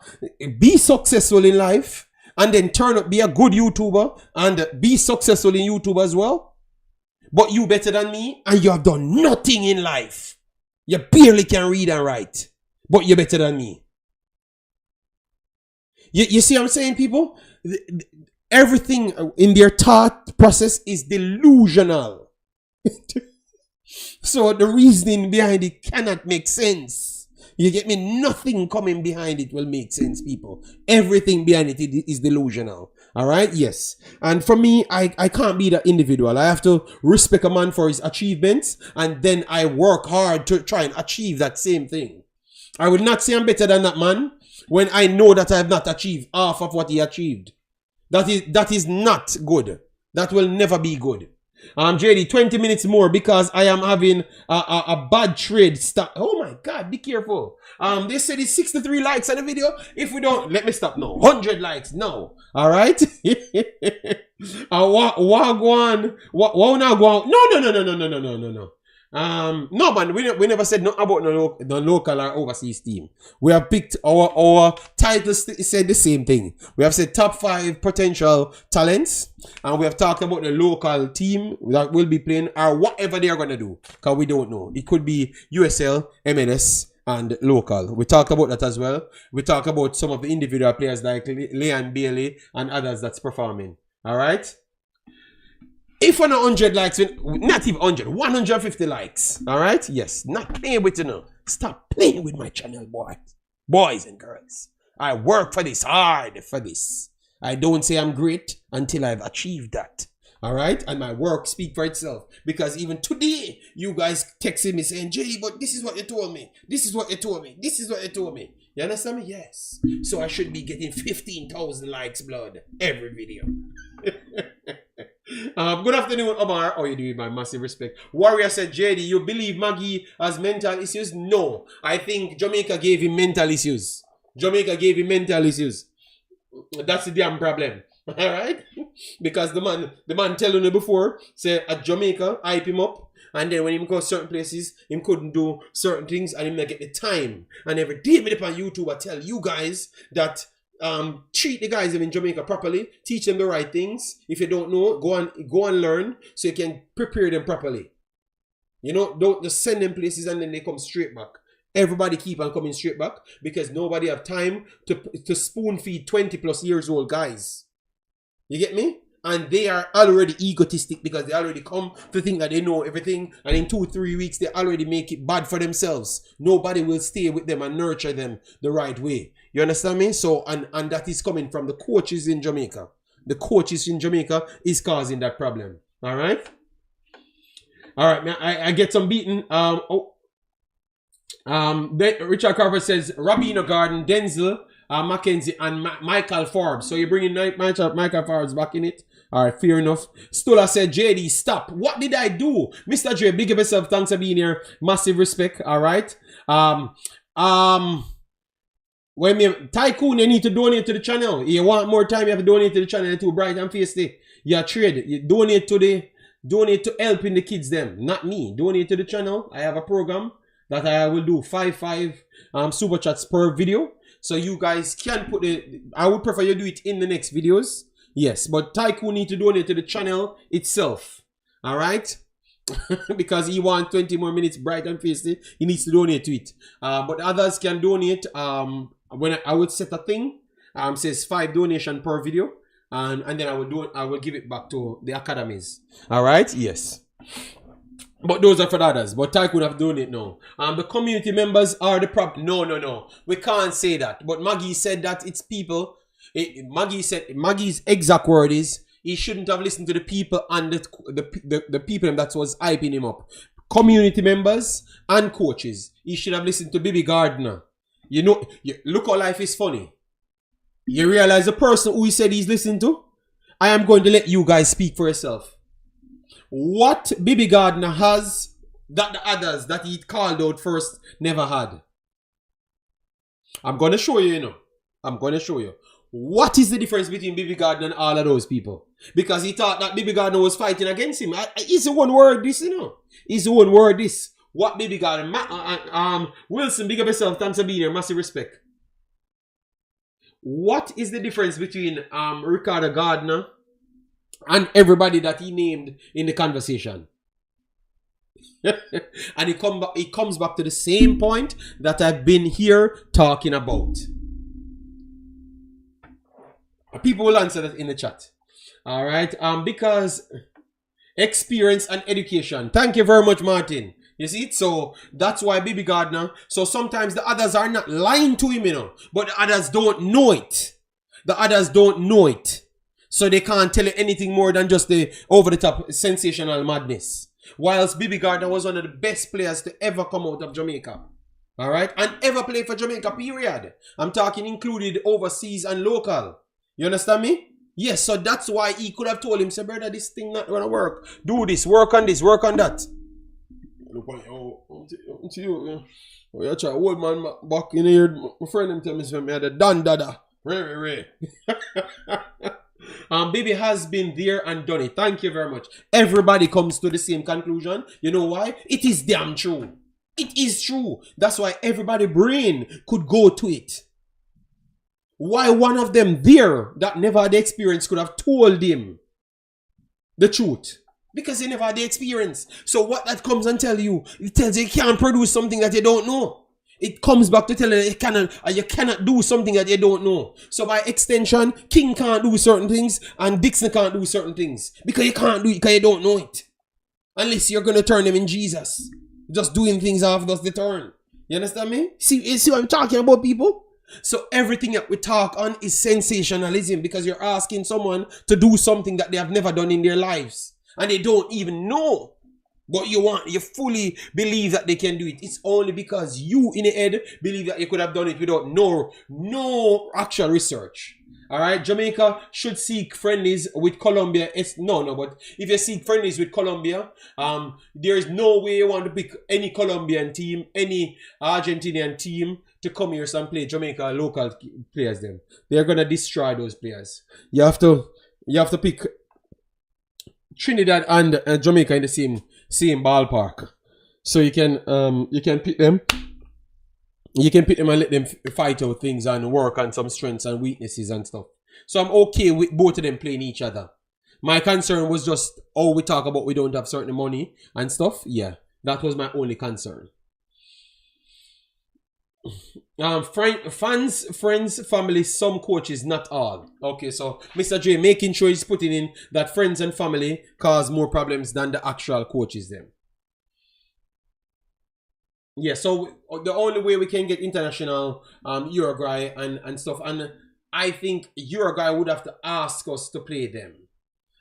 be successful in life, and then turn up, be a good YouTuber and be successful in YouTube as well. But you better than me and you have done nothing in life. You barely can read and write. But you're better than me. You see what I'm saying, people? Everything in their thought process is delusional. So the reasoning behind it cannot make sense. You get me? Nothing coming behind it will make sense, people. Everything behind it is delusional. All right? Yes. And for me, I can't be that individual. I have to respect a man for his achievements, and then I work hard to try and achieve that same thing. I will not say I'm better than that man when I know that I have not achieved half of what he achieved. That is not good. That will never be good. JD, 20 minutes more because I am having a bad trade start. Oh my God, be careful. They said it's 63 likes on the video. If we don't, let me stop now. 100 likes, no. All right. What go on? What now go on? No. No, man, we never said nothing about the local or overseas team. We have picked our titles said the same thing. We have said top 5 potential talents, and we have talked about the local team that will be playing or whatever they are gonna do, because we don't know. It could be USL, MLS, and local. We talk about that as well. We talk about some of the individual players like Leon Bailey and others that's performing. All right. If on 100 likes, not even 100, 150 likes, all right? Yes, not playing with you now. Stop playing with my channel, boys and girls. I work for this, hard for this. I don't say I'm great until I've achieved that, all right? And my work speaks for itself. Because even today, you guys texting me saying, Jay, but this is what you told me. This is what you told me. This is what you told me. You understand me? Yes. So I should be getting 15,000 likes, blood, every video. Good afternoon, Omar. How are you doing? My massive respect. Warrior said, JD, you believe Maggie has mental issues? No. I think Jamaica gave him mental issues. Jamaica gave him mental issues. That's the damn problem. Alright? Because the man telling you before, say at Jamaica, hype him up. And then when he goes certain places, he couldn't do certain things and he not get the time. And every day me up on YouTube, I tell you guys that treat the guys in Jamaica properly, teach them the right things. If you don't know, go and learn so you can prepare them properly. You know, don't just send them places and then they come straight back. Everybody keep on coming straight back because nobody have time to spoon feed 20 plus years old guys. You get me? And they are already egotistic because they already come to think that they know everything, and in 2-3 weeks they already make it bad for themselves. Nobody will stay with them and nurture them the right way. You understand me? So, and that is coming from the coaches in Jamaica. The coaches in Jamaica is causing that problem. All right? All right, man, I get some beaten. Richard Carver says, Rabino Garden, Denzel, Mackenzie, and Michael Forbes. So you're bringing Michael Forbes back in it? All right, fair enough. Stola said, JD, stop. What did I do? Mr. J, big up yourself. Thanks for being here. Massive respect. All right. When Tycoon, you need to donate to the channel. You want more time, you have to donate to the channel too. Bright and feisty. You trade. You donate to helping the kids them. Not me. Donate to the channel. I have a program that I will do 5 super chats per video. So you guys can put I would prefer you do it in the next videos. Yes, but Tycoon need to donate to the channel itself. All right? Because he wants 20 more minutes bright and feisty. He needs to donate to it. But others can donate. When I would set a thing, says 5 donation per video. And then I will give it back to the academies. All right? Yes. But those are for the others. But Tycoon have done it now. The community members are the problem. No. We can't say that. But Maggie said that it's people. Maggie's exact word is, he shouldn't have listened to the people and the people that was hyping him up. Community members and coaches. He should have listened to Bibi Gardner. You know, look how life is funny. You realize the person who he said he's listening to? I am going to let you guys speak for yourself. What Bibi Gardner has that the others that he called out first never had. I'm going to show you, you know. I'm going to show you. What is the difference between Bibi Gardner and all of those people? Because he thought that Bibi Gardner was fighting against him. It's the one word this, you know. It's the one word this. What Bibi Gardner... Wilson, big up yourself. Thanks for being here. Massive respect. What is the difference between Ricardo Gardner and everybody that he named in the conversation? And it comes back to the same point that I've been here talking about. People will answer that in the chat. All right. Because experience and education. Thank you very much, Martin. You see it? So that's why Baby Gardner. So sometimes the others are not lying to him, you know. But the others don't know it. The others don't know it. So they can't tell you anything more than just the over-the-top sensational madness. Whilst Baby Gardner was one of the best players to ever come out of Jamaica. Alright? And ever play for Jamaica, period. I'm talking included overseas and local. You understand me? Yes, so that's why he could have told him, say, brother, this thing not gonna work. Do this, work on that. Look at you. You try old man back in here. My friend him tell me say me had a dan dada. Ray. Baby has been there and done it. Thank you very much. Everybody comes to the same conclusion. You know why? It is damn true. It is true. That's why everybody brain could go to it. Why one of them there that never had the experience could have told him the truth? Because he never had the experience. So what that comes and tell you, it tells you can't produce something that you don't know. It comes back to telling you you cannot do something that you don't know. So by extension, King can't do certain things and Dixon can't do certain things. Because you can't do it because you don't know it. Unless you're going to turn them in Jesus. Just doing things off does the turn. You understand me? See what I'm talking about, people? So everything that we talk on is sensationalism because you're asking someone to do something that they have never done in their lives. And they don't even know. But you fully believe that they can do it. It's only because you in the head believe that you could have done it without no actual research. Alright, Jamaica should seek friendlies with Colombia. But if you seek friendlies with Colombia, there is no way you want to pick any Colombian team, any Argentinian team to come here and play Jamaica local players. Them they're gonna destroy those players. You have to pick Trinidad and Jamaica in the same ballpark, so you can pick them. You can pick them and let them fight out things and work on some strengths and weaknesses and stuff. So I'm okay with both of them playing each other. My concern was just, we talk about we don't have certain money and stuff. Yeah, that was my only concern. Fans, friends, family, some coaches, not all. Okay, so Mr. J making sure he's putting in that friends and family cause more problems than the actual coaches them. Yeah, so the only way we can get international Uruguay and stuff, and I think Uruguay would have to ask us to play them.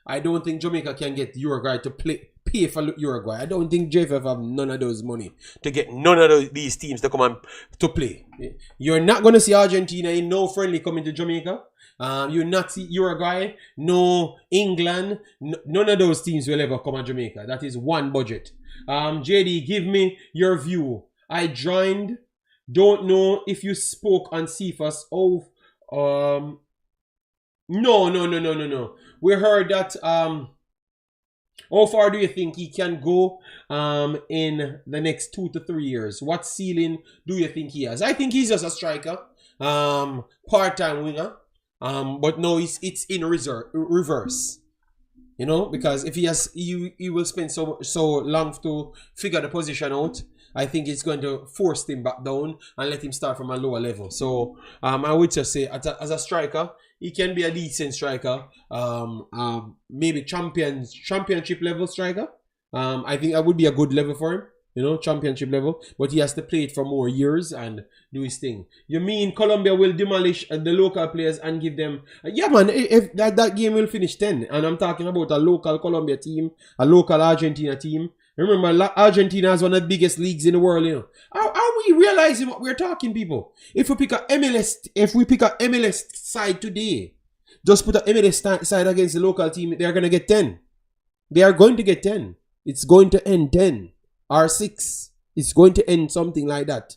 I don't think Jamaica can get Uruguay to pay for Uruguay. I don't think JFF have none of those money to get none of these teams to come and to play. You're not going to see Argentina in no friendly coming to Jamaica. You'll not see Uruguay, no England. None of those teams will ever come to Jamaica. That is one budget. JD, give me your view. I joined. Don't know if you spoke on Cephas. No. We heard that. How far do you think he can go in the next 2 to 3 years? What ceiling do you think he has? I think he's just a striker, part-time winger. But no, it's in reverse. You know, because if he will spend so long to figure the position out. I think it's going to force him back down and let him start from a lower level. So I would just say as a striker, he can be a decent striker. Maybe championship level striker. I think that would be a good level for him. You know, championship level. But he has to play it for more years and do his thing. You mean Colombia will demolish the local players and give them... yeah, man, if that game will finish 10. And I'm talking about a local Colombia team, a local Argentina team. Remember, Argentina is one of the biggest leagues in the world, you know. Are we realizing what we're talking, people? If we pick a MLS side today, just put a MLS side against the local team, they're going to get 10. They are going to get 10. It's going to end 10 or 6. It's going to end something like that.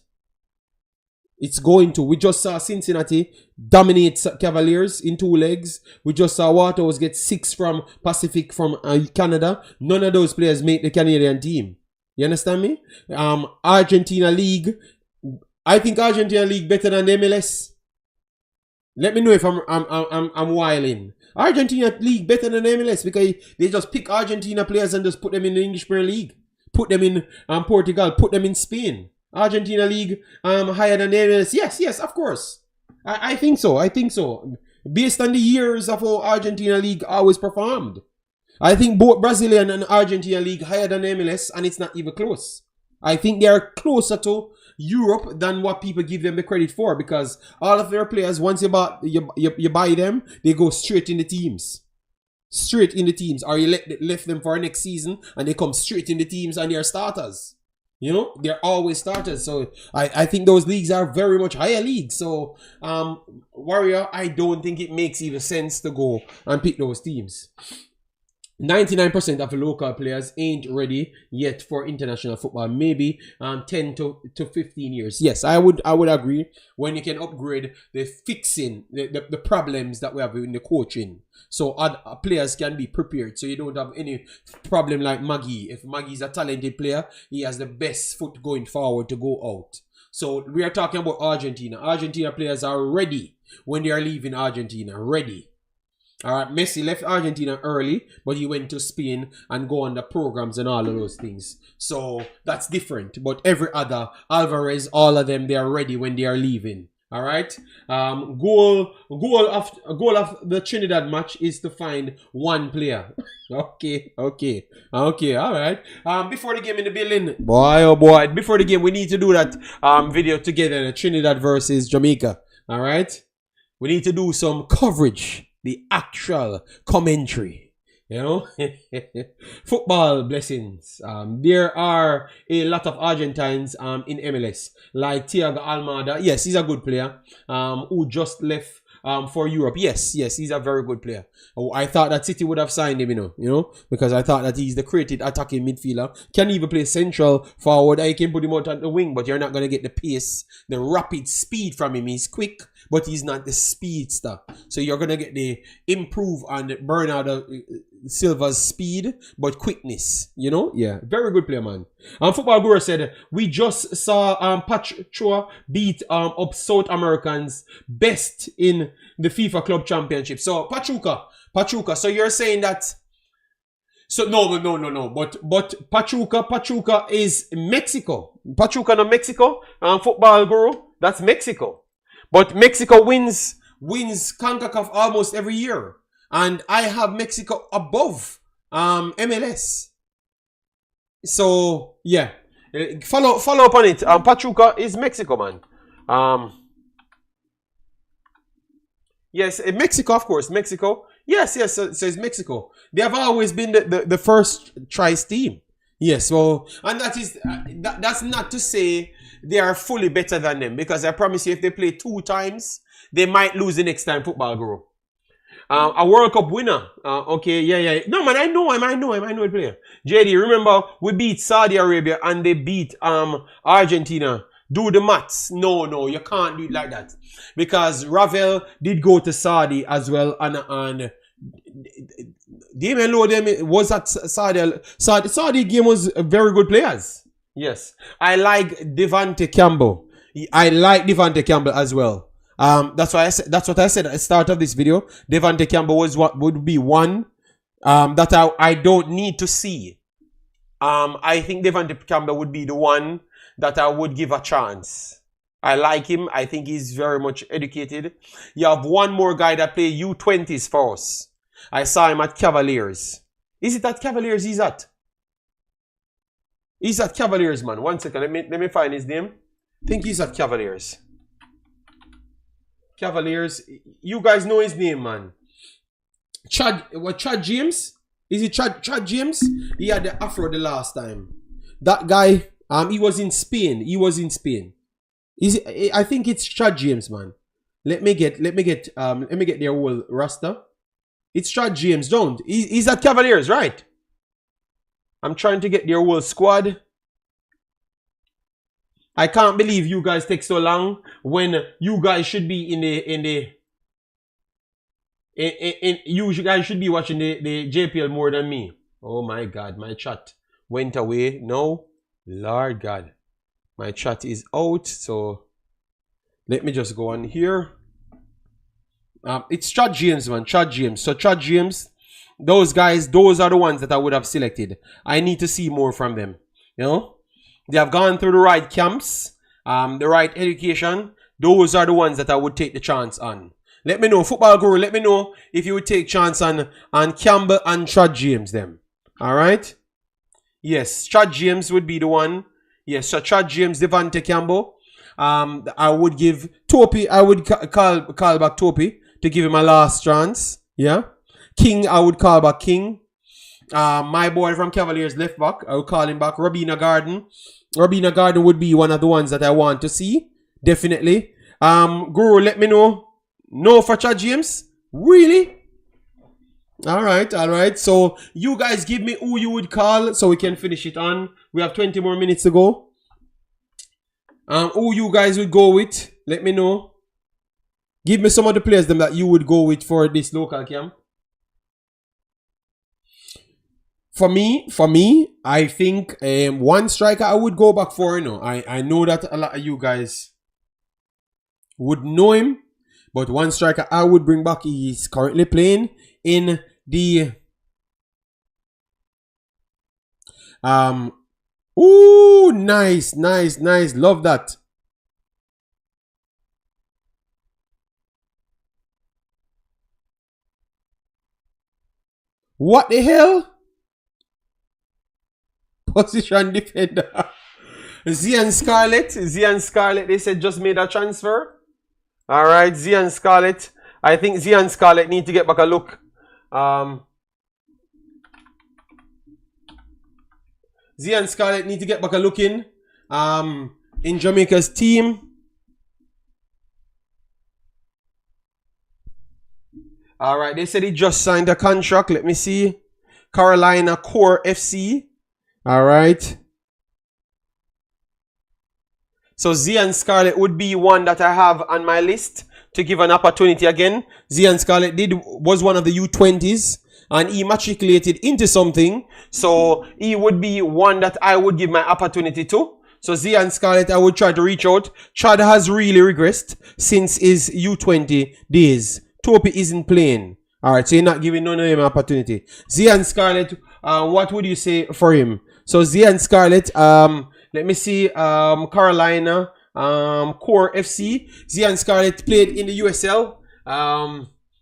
It's going to. We just saw Cincinnati dominate Cavaliers in 2 legs. We just saw Waters get 6 from Pacific from Canada. None of those players make the Canadian team. You understand me? Argentina League. I think Argentina League better than the MLS. Let me know if I'm wilding. Argentina League better than the MLS because they just pick Argentina players and just put them in the English Premier League. Put them in Portugal. Put them in Spain. Argentina League higher than the MLS. Yes, of course. I think so. Based on the years of how Argentina League always performed. I think both Brazilian and Argentina League higher than the MLS and it's not even close. I think they are closer to Europe than what people give them the credit for, because all of their players, once you buy them, they go straight in the teams. Straight in the teams. Or you left them for next season and they come straight in the teams and they're starters. You know, they're always starters. So I think those leagues are very much higher leagues. So Warrior, I don't think it makes even sense to go and pick those teams. 99% of the local players ain't ready yet for international football. Maybe 10 to 15 years. Yes, I would agree. When you can upgrade the fixing the problems that we have in the coaching, so players can be prepared, so you don't have any problem like Maggie. If Maggie's a talented player, he has the best foot going forward to go out. So we are talking about Argentina. Argentina players are ready when they are leaving Argentina. Ready. Alright, Messi left Argentina early, but he went to Spain and go on the programs and all of those things. So that's different. But every other, Alvarez, all of them, they are ready when they are leaving. Alright. Goal of the Trinidad match is to find one player. Okay, alright. Before the game in the building, boy oh boy, before the game, we need to do that video together, Trinidad versus Jamaica. Alright. We need to do some coverage. The actual commentary, you know. Football blessings. There are a lot of Argentines in MLS, like Thiago Almada. Yes, he's a good player. Who just left for Europe. Yes, he's a very good player. Oh, I thought that City would have signed him, you know, because I thought that he's the creative attacking midfielder. Can even play central forward. I can put him out on the wing, but you're not gonna get the pace, the rapid speed from him. He's quick, but he's not the speedster. So you're going to get the improve and burn out of Silva's speed, but quickness, you know? Yeah, very good player, man. Football Guru said, we just saw Pachuca beat up South Americans best in the FIFA Club Championship. So Pachuca. So you're saying that... So no. But Pachuca is Mexico. Pachuca, no Mexico. Football Guru, that's Mexico. But Mexico wins Concacaf almost every year. And I have Mexico above MLS. So, yeah. Follow up on it. Pachuca is Mexico, man. Yes, Mexico, of course. Mexico. Yes. So it's Mexico. They have always been the first choice team. Yes, well, and that's not to say they are fully better than them, because I promise you, if they play 2 times, they might lose the next time. Football Guru. A World Cup winner. Okay, yeah. No, man, I know the player. JD, remember, we beat Saudi Arabia and they beat Argentina. Do the maths. No, you can't do it like that. Because Ravel did go to Saudi as well, and Damien Lodem was at Saudi game was very good players. Yes. I like Devante Campbell. I like Devante Campbell as well. That's what I said at the start of this video. Devante Campbell was what would be one that I don't need to see. I think Devante Campbell would be the one that I would give a chance. I like him. I think he's very much educated. You have one more guy that play U20s for us. I saw him at Cavaliers. Is it at Cavaliers he's at? He's at Cavaliers, man. 1 second. Let me find his name. I think he's at Cavaliers. Cavaliers. You guys know his name, man. Chad James? Is it Chad James? He had the afro the last time. That guy, he was in Spain. Is it, I think it's Chad James, man. Let me get their whole roster. It's Chad James, don't. He's at Cavaliers, right? I'm trying to get their whole squad. I can't believe you guys take so long when you guys should be you guys should be watching the JPL more than me. Oh my God, my chat went away. No, Lord God, my chat is out. So let me just go on here. It's Chad James, man. Chad James. So Chad James, those guys, those are the ones that I would have selected. I need to see more from them. You know, they have gone through the right camps, the right education. Those are the ones that I would take the chance on. Let me know, Football Guru. Let me know if you would take chance on Campbell and Chad James them. All right. Yes, Chad James would be the one. Yes, so Chad James, Devante Campbell. I would give Topi. I would call back Topi to give him a last chance. Yeah. King, I would call back King. My boy from Cavaliers left back, I would call him back. Robina Garden. Robina Garden would be one of the ones that I want to see. Definitely. Guru, let me know. No for Chad James? Really? Alright. So you guys give me who you would call so we can finish it on. We have 20 more minutes to go. Who you guys would go with? Let me know. Give me some of the players them that you would go with for this local camp. For me, I think one striker I would go back for. I know that a lot of you guys would know him, but one striker I would bring back is currently playing in the ooh, nice. Love that. What the hell? Position defender. Zian Scarlett, they said just made a transfer. Alright, Zian Scarlett. I think Zian Scarlett need to get back a look. Zian Scarlett need to get back a look in Jamaica's team. Alright, they said he just signed a contract. Let me see. Carolina Core FC. Alright. So Zian Scarlett would be one that I have on my list to give an opportunity again. Zian Scarlett was one of the U20s and he matriculated into something. So he would be one that I would give my opportunity to. So Zian Scarlett, I would try to reach out. Chad has really regressed since his U20 days. Topi isn't playing. Alright, so you're not giving none of him an opportunity. Zian Scarlett, what would you say for him? So Zian Scarlett, let me see, Carolina, Core FC. Zian Scarlett played in the USL.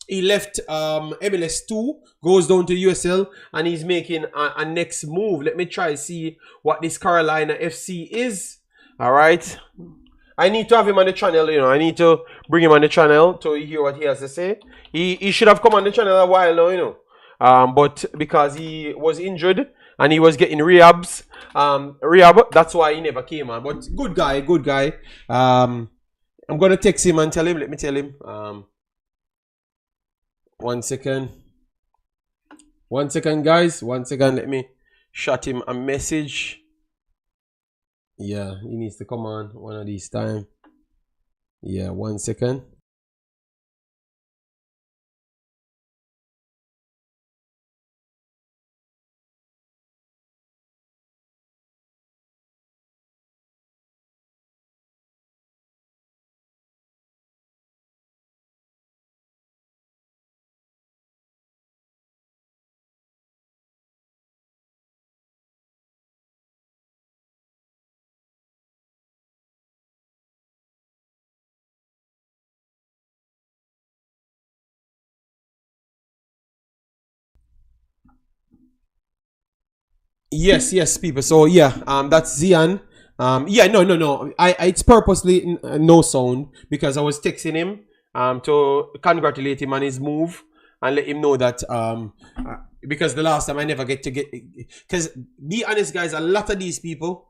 He left MLS 2, goes down to USL, and he's making a next move. Let me try to see what this Carolina FC is. Alright. I need to have him on the channel, I need to bring him on the channel to hear what he has to say. He should have come on the channel a while now, but because he was injured and he was getting rehab, that's why he never came on. But good guy. I'm gonna text him and tell him. Let me tell him. 1 second. 1 second, guys. 1 second. Let me shot him a message. Yeah, he needs to come on one of these time. Yeah, 1 second. Yes, people. So yeah, that's Zian. Yeah, no. It's purposely no sound because I was texting him to congratulate him on his move and let him know that because the last time I never get because be honest, guys, a lot of these people.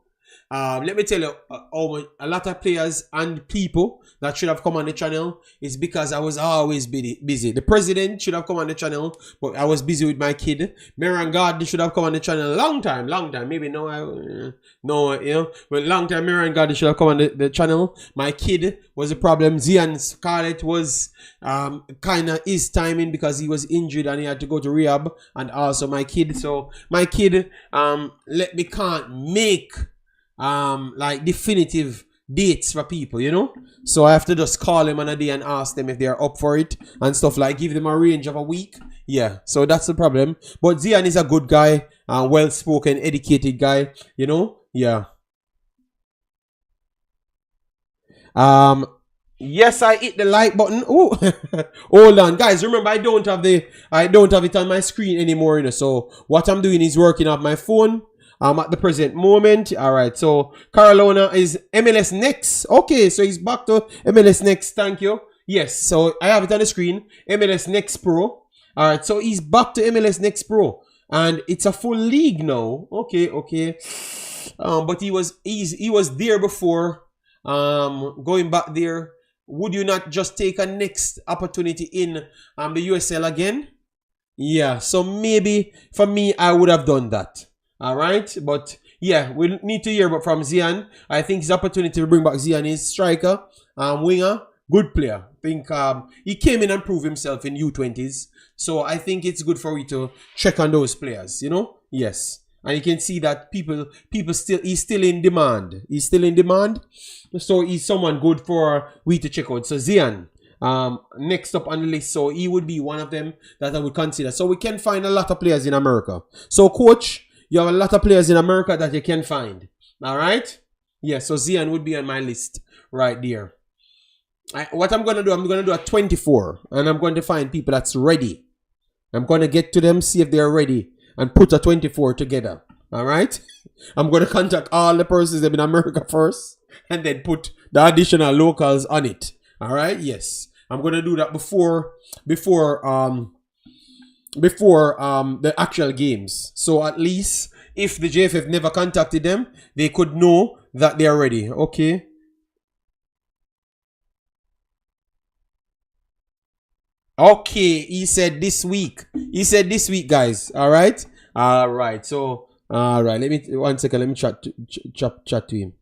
Let me tell you, a lot of players and people that should have come on the channel is because I was always busy. The president should have come on the channel, but I was busy with my kid. Marian Gardner should have come on the channel long time. Maybe no, but long time Marian Gardner should have come on the channel. My kid was a problem. Zian Scarlett was kind of his timing because he was injured and he had to go to rehab, and also my kid. So my kid, can't make like definitive dates for people, so I have to just call them on a day and ask them if they are up for it and stuff, like give them a range of a week. Yeah, so that's the problem. But Zian is a good guy, well-spoken, educated guy, yeah. Yes, I hit the like button. Oh, hold on, guys. Remember, I don't have it on my screen anymore. So what I'm doing is working off my phone. at the present moment. All right, so Carolina is MLS Next. Okay, so he's back to MLS Next. Thank you. Yes, so I have it on the screen. MLS Next Pro. All right, so he's back to MLS Next Pro, and it's a full league now. Okay, okay. But he was there before. Going back there. Would you not just take a next opportunity in the USL again? Yeah, so maybe for me, I would have done that. All right, but yeah, we need to hear from Zian. I think his opportunity to bring back Zian is striker, winger, good player. I think he came in and proved himself in U20s. So I think it's good for you to check on those players, you know? Yes. And you can see that he's still in demand. He's still in demand. So he's someone good for we to check out. So Zian, next up on the list. So he would be one of them that I would consider. So we can find a lot of players in America. So coach, you have a lot of players in America that you can find. All right? Yeah, so Zian would be on my list right there. What I'm going to do, I'm going to do a 24. And I'm going to find people that's ready. I'm going to get to them, see if they're ready. And put a 24 together. All right? I'm going to contact all the persons that have been in America first. And then put the additional locals on it. All right? Yes. I'm going to do that before the actual games. So at least if the JFF never contacted them, they could know that they are ready. Okay? Okay, he said this week. He said this week, guys. All right? All right. So, all right. Let me, 1 second. Let me chat to him.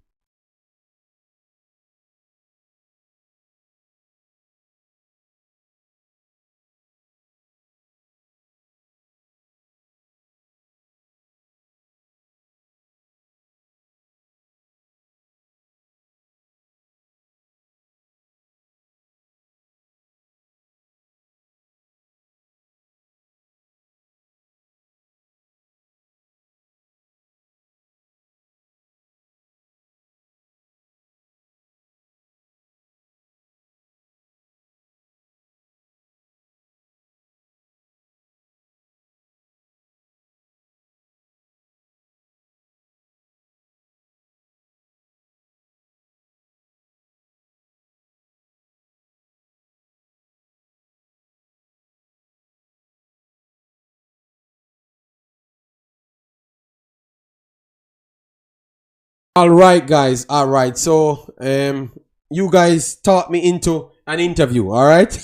All right, guys. All right. So, you guys taught me into an interview. All right.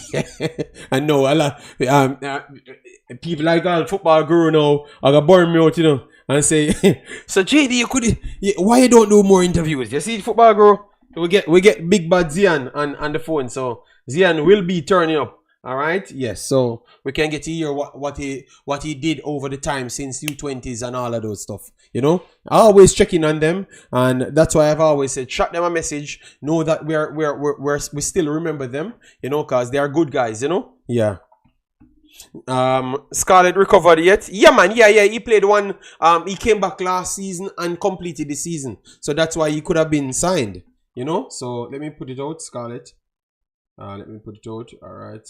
I know a lot. People like all football guru now are gonna burn me out, you know, and say, "So JD, you could, why you don't do more interviews?" You see, football guru, we get Big Bad Zian on the phone, so Zian will be turning up. All right, yes. So we can get to hear what he did over the time since U20s and all of those stuff. You know, I always checking on them, and that's why I've always said, shot them a message. Know that we still remember them. You know, cause they are good guys. You know, yeah. Scarlett recovered yet? Yeah, man. Yeah. He played one. He came back last season and completed the season, so that's why he could have been signed. You know. So let me put it out, Scarlett. Let me put it out. All right.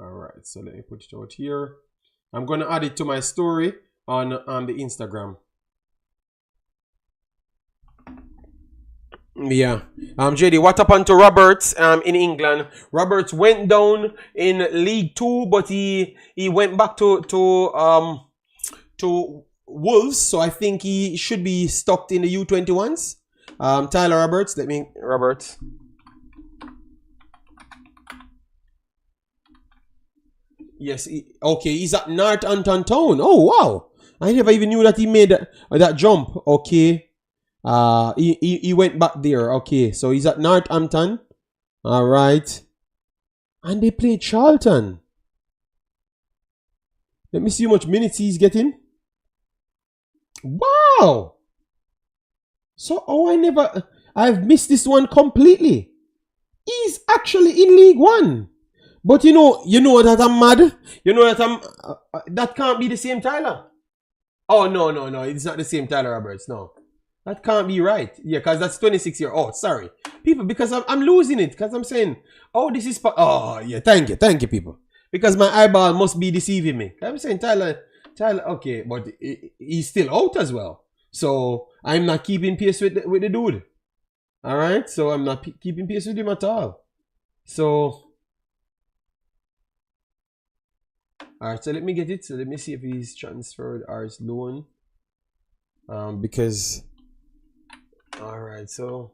All right, so let me put it out here. I'm going to add it to my story on the Instagram. Yeah. JD, what happened to Roberts in England? Roberts went down in League 2, but he went back to Wolves, so I think he should be stocked in the U21s. Tyler Roberts, Roberts. Yes, okay, he's at Northampton Town. Oh, wow. I never even knew that he made that jump. Okay. He went back there. Okay, so he's at Northampton. All right. And they played Charlton. Let me see how much minutes he's getting. Wow. So, I've missed this one completely. He's actually in League One. But you know that I'm mad. You know that that can't be the same Tyler. Oh no, it's not the same Tyler Roberts. No, that can't be right. Yeah, because that's 26 years. Oh, sorry, people, because I'm losing it because I'm saying, oh, this is. Oh yeah, thank you, people, because my eyeball must be deceiving me. I'm saying Tyler Tyler, okay, but he's still out as well. So I'm not keeping pace with the dude. All right, so I'm not keeping pace with him at all. So, all right, so let me get it. So let me see if he's transferred or his loan. Because, all right, so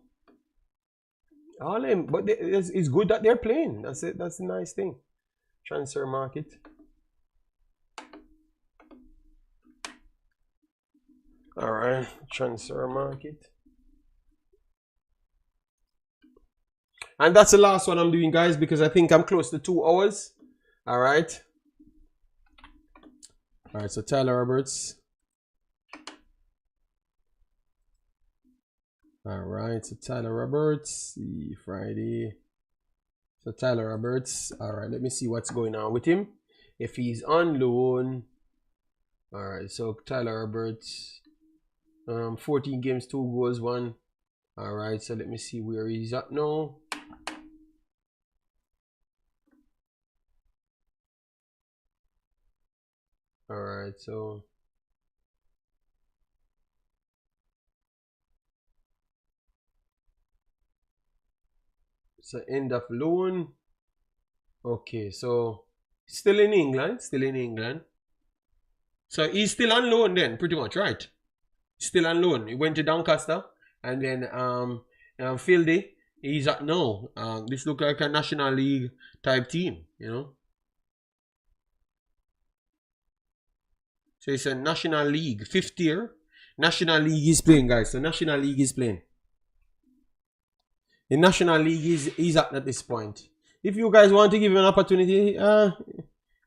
all them, but it's good that they're playing. That's it. That's a nice thing. Transfer market. All right, transfer market. And that's the last one I'm doing, guys, because I think I'm close to 2 hours. All right. All right, so Tyler Roberts. All right, so Tyler Roberts, see Friday. So Tyler Roberts. All right, let me see what's going on with him. If he's on loan. All right, so Tyler Roberts. 14 games, 2 goals, 1. All right, so let me see where he's at now. All right, so end of loan. Okay, so still in England, So he's still on loan then, pretty much, right? Still on loan. He went to Doncaster, and then Fieldy, he's at no. This looks like a National League type team, you know. So it's a National League, 5th year. National League is playing, guys. So National League is playing. The National League is at this point. If you guys want to give him an opportunity,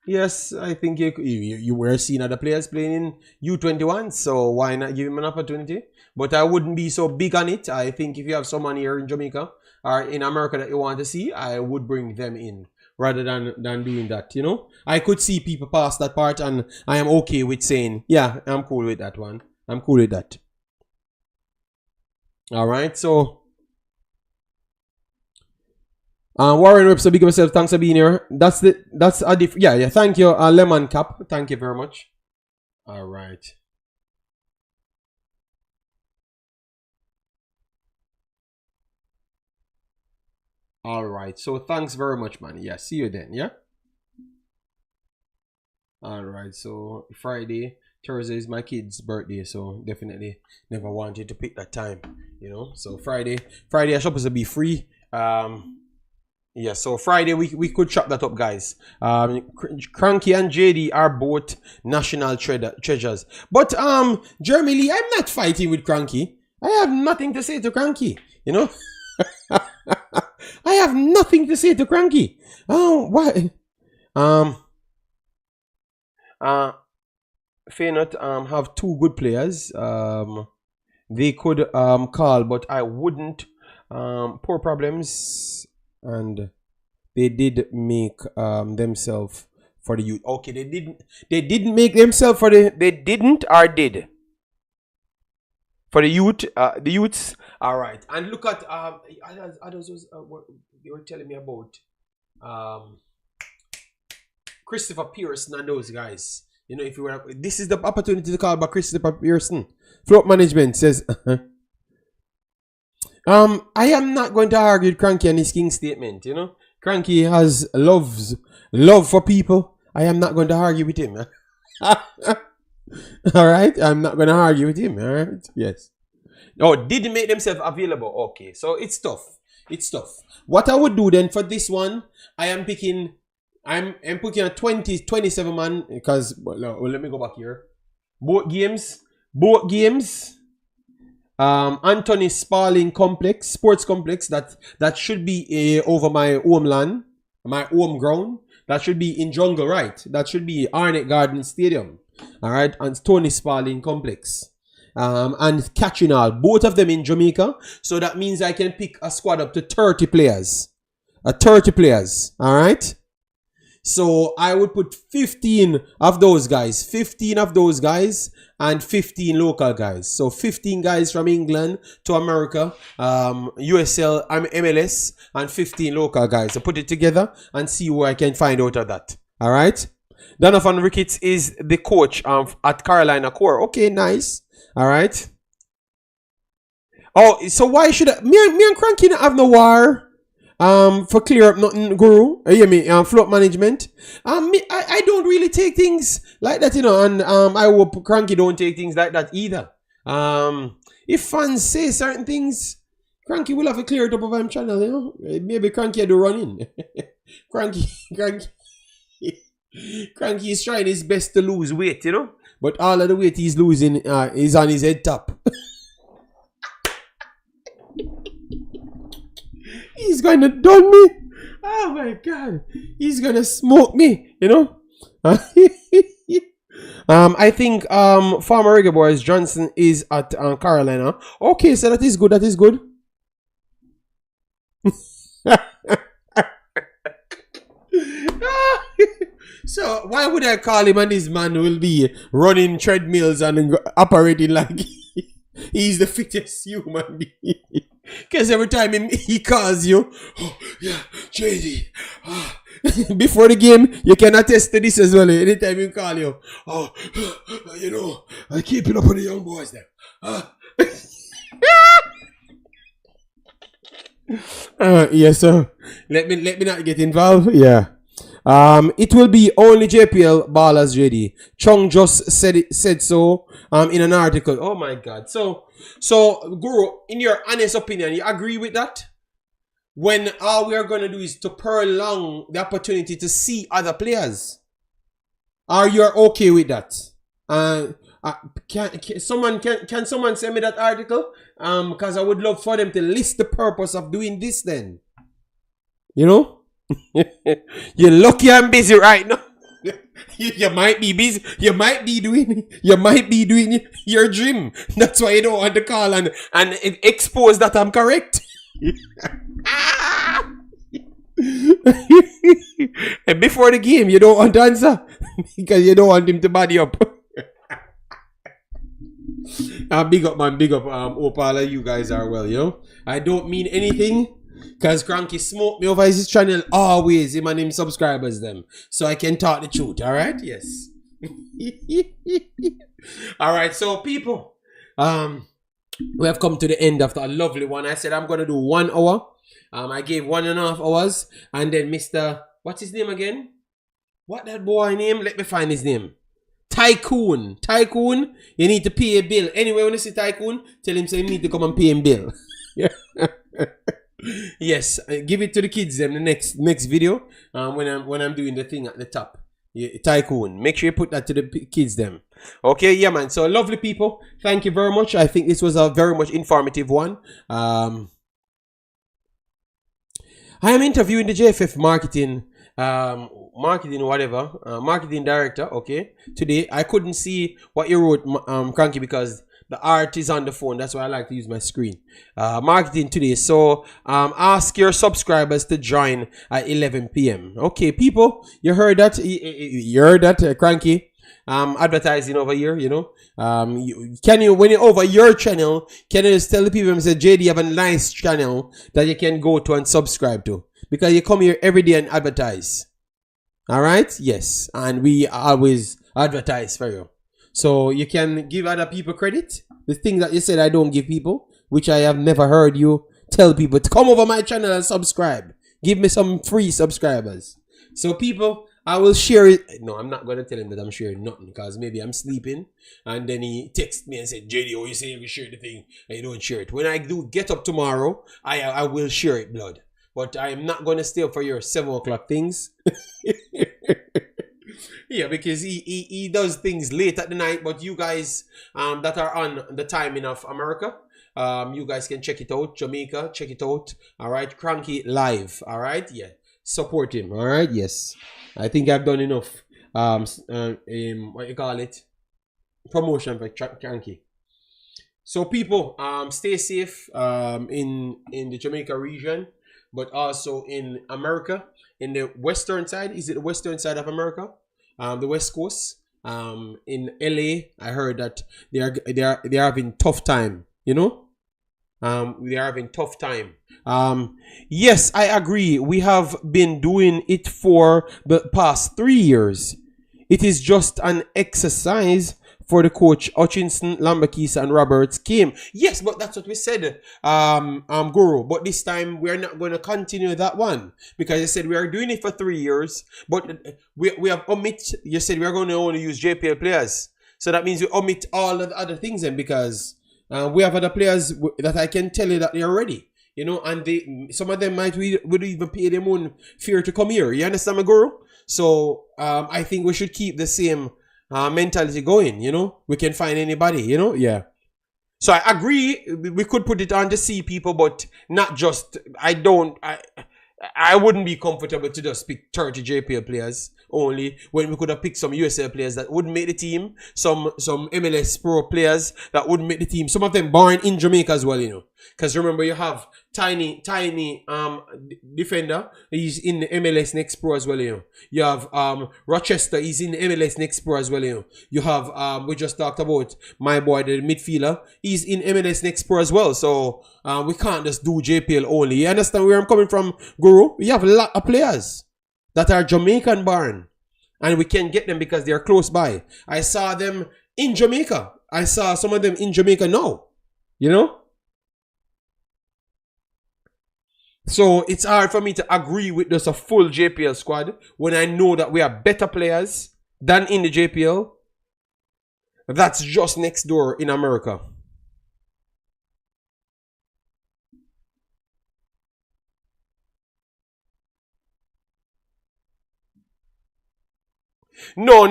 yes, I think you were seeing other players playing in U21, so why not give him an opportunity? But I wouldn't be so big on it. I think if you have someone here in Jamaica or in America that you want to see, I would bring them in rather than doing that, you know? I could see people pass that part, and I am okay with saying, yeah, I'm cool with that one. I'm cool with that. All right, so Warren Webster, big up yourself. Thanks for being here. That's a different. Yeah. Thank you, Lemon Cap. Thank you very much. All right. All right. So thanks very much, man. Yeah. See you then. Yeah. All right. So Friday, Thursday is my kid's birthday, so definitely never wanted to pick that time. You know. So Friday I supposed to be free. Yeah, so Friday we could chop that up, guys. Cranky and JD are both national treasures. But Jeremy Lee, I'm not fighting with Cranky. I have nothing to say to Cranky, you know? I have nothing to say to Cranky. Oh, why? Feyenoord have 2 good players. They could call, but I wouldn't. Poor problems. And they did make themselves for the youth. Okay, they didn't make themselves for the, they didn't or did? For the youth, the youths. All right. And look at others was what they were telling me about Christopher Pearson and those guys. You know, if you were, this is the opportunity to call back Christopher Pearson. Float management says I am not going to argue with Cranky and his king statement, you know. Cranky has love for people. I am not going to argue with him. Alright? I'm not going to argue with him. Alright? Yes. Oh, didn't make themselves available. Okay. So it's tough. It's tough. What I would do then for this one, I'm picking a 27 man because let me go back here. Both games. Anthony Sparling complex, sports complex that should be over my homeland, my home ground. That should be in Jungle, right? That should be Arnett Garden Stadium. All right, and Tony Sparling complex. And catching all, both of them in Jamaica. So that means I can pick a squad up to 30 players. 30 players. All right. So I would put 15 of those guys, and 15 local guys. So 15 guys from England to America, USL, MLS, and 15 local guys. So put it together and see what I can find out of that. All right. Donovan Ricketts is the coach at Carolina Core. Okay, nice. All right. Oh, so why should me and Cranky not have no war? For clear up nothing, Guru. You hear me? Float management. I don't really take things like that, and I hope Cranky don't take things like that either. If fans say certain things, Cranky will have to clear it up of him channel, Maybe Cranky had to run in. Cranky is trying his best to lose weight, but all of the weight he's losing is on his head top. He's gonna done me. Oh my God. He's gonna smoke me, I think former Reggae Boyz Johnson is at Carolina. Okay, so that is good. That is good. So why would I call him and this man will be running treadmills and operating like he's the fittest human being? Because every time he calls you, oh yeah, JD. Before the game, you can attest to this as well. Anytime he call you, oh, I keep it up with the young boys there. Yes, sir. Let me not get involved. Yeah. It will be only JPL ballers, JD. Chung just said so in an article. Oh my God. So Guru, in your honest opinion, you agree with that? When all we are going to do is to prolong the opportunity to see other players? Are you okay with that? Can someone send me that article? Because I would love for them to list the purpose of doing this then. You're lucky I'm busy right now. You might be busy. You might be doing your dream. That's why you don't want to call and expose that I'm correct. And before the game, you don't want to answer because you don't want him to body up. Big up, man. Big up. Hope all of you guys are well, I don't mean anything. Because Cranky smoked me over his channel always, him and him subscribers them. So I can talk the truth, alright? Yes. Alright, so people, we have come to the end of the lovely one. I said I'm going to do 1 hour. I gave 1.5 hours. And then Mr. What's his name again? What that boy name? Let me find his name. Tycoon. Tycoon, you need to pay a bill. Anyway, when you see Tycoon, tell him so you need to come and pay him bill. Yes, give it to the kids them the next video. When I'm doing the thing at the top, Tycoon. Make sure you put that to the kids them. Okay, yeah, man. So lovely people, thank you very much. I think this was a very much informative one. I am interviewing the JFF marketing director. Okay, today I couldn't see what you wrote, Cranky, because the art is on the phone. That's why I like to use my screen. Marketing today. So ask your subscribers to join at 11 p.m. Okay, people, you heard that? You heard that, Cranky? Advertising over here, when you're over your channel, can you just tell the people and say, JD, you have a nice channel that you can go to and subscribe to? Because you come here every day and advertise. Alright? Yes. And we always advertise for you. So you can give other people credit. The thing that you said I don't give people, which I have never heard you tell people to come over my channel and subscribe. Give me some free subscribers. So people, I will share it. No, I'm not going to tell him that I'm sharing nothing because maybe I'm sleeping. And then he texted me and said, JD, you say you share the thing and you don't share it. When I do get up tomorrow, I will share it, blood. But I am not going to stay up for your 7 o'clock things. Yeah, because he does things late at the night, but you guys that are on the timing of America, you guys can check it out. Jamaica, check it out. All right, Cranky live. All right, yeah, support him. All right, yes, I think I've done enough. What you call it? Promotion for Cranky. So people, stay safe in the Jamaica region, but also in America, in the western side. Is it the western side of America? The West Coast, in LA, I heard that they are having tough time. They are having tough time. Yes, I agree. We have been doing it for the past 3 years. it is just an exercise for the coach. Hutchinson, Lembikisa, and Roberts came. Yes, but that's what we said, Guru. But this time we're not going to continue that one because you said we are doing it for 3 years. But we have omit. You said we are going to only use JPL players, so that means we omit all of the other things then because we have other players that I can tell you that they're ready. You know, and some of them would even pay their own fare to come here. You understand, my Guru? So I think we should keep the same mentality going, you know. We can find anybody, you know. Yeah. So I agree. We could put it on to see people, but not just. I wouldn't be comfortable to just pick 30 JPL players only when we could have picked some USL players that wouldn't make the team, some MLS Pro players that wouldn't make the team. Some of them born in Jamaica as well, you know. Because remember, you have tiny defender. He's in the MLS Next Pro as well, you know. You have Rochester. He's in the MLS Next Pro as well, you know. You have we just talked about my boy, the midfielder. He's in MLS Next Pro as well. So we can't just do JPL only. You understand where I'm coming from, Guru? We have a lot of players that are Jamaican born, and we can get them because they are close by. I saw them in Jamaica. I saw some of them in Jamaica now. You know. So it's hard for me to agree with just a full JPL squad when I know that we are better players than in the JPL. That's just next door in America. No,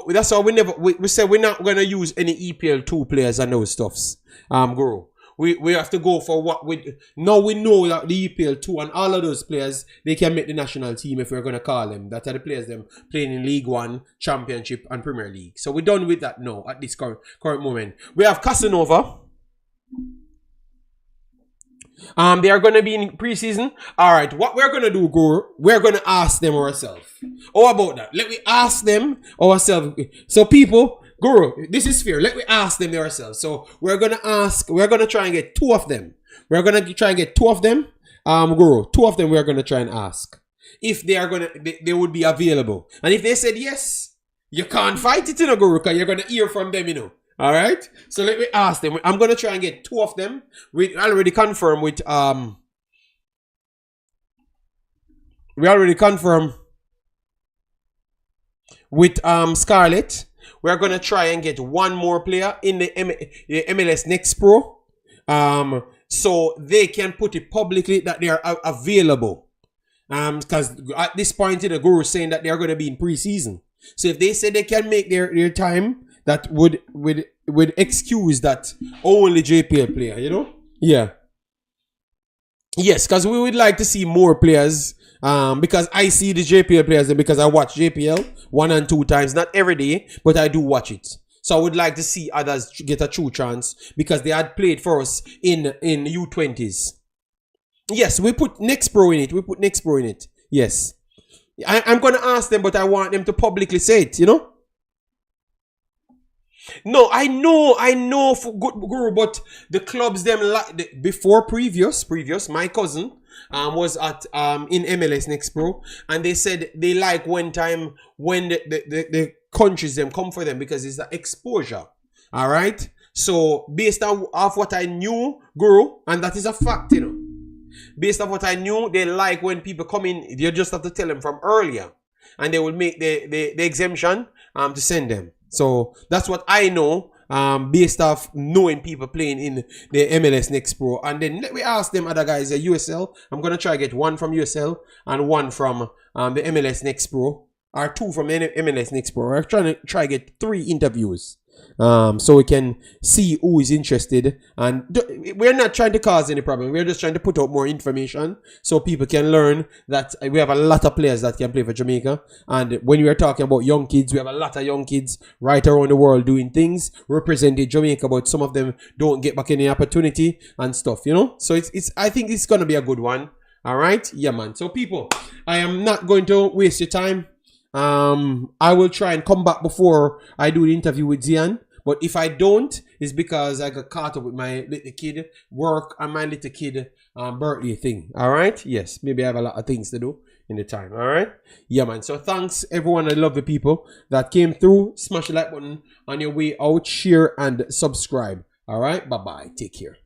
that's why we said we're not gonna use any EPL2 players and those stuffs. Guru. We have to go for what we now we know that the EPL2 and all of those players, they can make the national team if we're gonna call them. That are the players them playing in League One, Championship, and Premier League. So we're done with that now at this current moment. We have Casanova. They are gonna be in preseason. Alright, what we're gonna do, Guru, we're gonna ask them ourselves. How about that? Let me ask them ourselves. So people, Guru, this is fair. Let me ask them ourselves. So we're gonna try and get 2 of them. We're gonna try and get 2 of them. Guru, 2 of them we're gonna try and ask. If they would be available. And if they said yes, you can't fight it, you know, Guru, because you're gonna hear from them, you know. Alright? So let me ask them. I'm gonna try and get 2 of them. We already confirmed with Scarlett. We're gonna try and get 1 more player in the MLS Next Pro. So they can put it publicly that they are available. Because at this point, the Guru is saying that they are gonna be in preseason. So if they say they can make their time, that would excuse that only JPL player, you know? Yeah. Yes, because we would like to see more players. Because I see the JPL players and because I watch JPL 1 and 2 times, not every day, but I do watch it. So I would like to see others get a true chance because they had played for us in U20s. Yes, we put Next Pro in it. Yes. I'm going to ask them, but I want them to publicly say it, you know? No, I know for good Guru, but the clubs them before previous, my cousin was at in MLS Next Pro, and they said they like when the countries them come for them because it's the exposure. All right. So based off what I knew, Guru, and that is a fact, you know. Based on what I knew, they like when people come in. You just have to tell them from earlier, and they will make the exemption to send them. So that's what I know, based off knowing people playing in the MLS Next Pro. And then let me ask them other guys at USL. I'm going to try to get 1 from USL and 1 from the MLS Next Pro. Or 2 from MLS Next Pro. We're trying to get 3 interviews. So we can see who is interested, and we're not trying to cause any problem. We're just trying to put out more information so people can learn that we have a lot of players that can play for Jamaica. And when we are talking about young kids, we have a lot of young kids right around the world doing things representing Jamaica, but some of them don't get back any opportunity and stuff, you know. So it's I think it's gonna be a good one. All right, yeah, man. So people, I am not going to waste your time. I will try and come back before I do the interview with Zian. But if I don't, it's because I got caught up with my little kid work and my little kid birthday thing. All right? Yes, maybe I have a lot of things to do. in the time. All right. Yeah, man. So thanks everyone. I love the people that came through. Smash the like button on your way out. Share and subscribe. All right. Bye bye. Take care.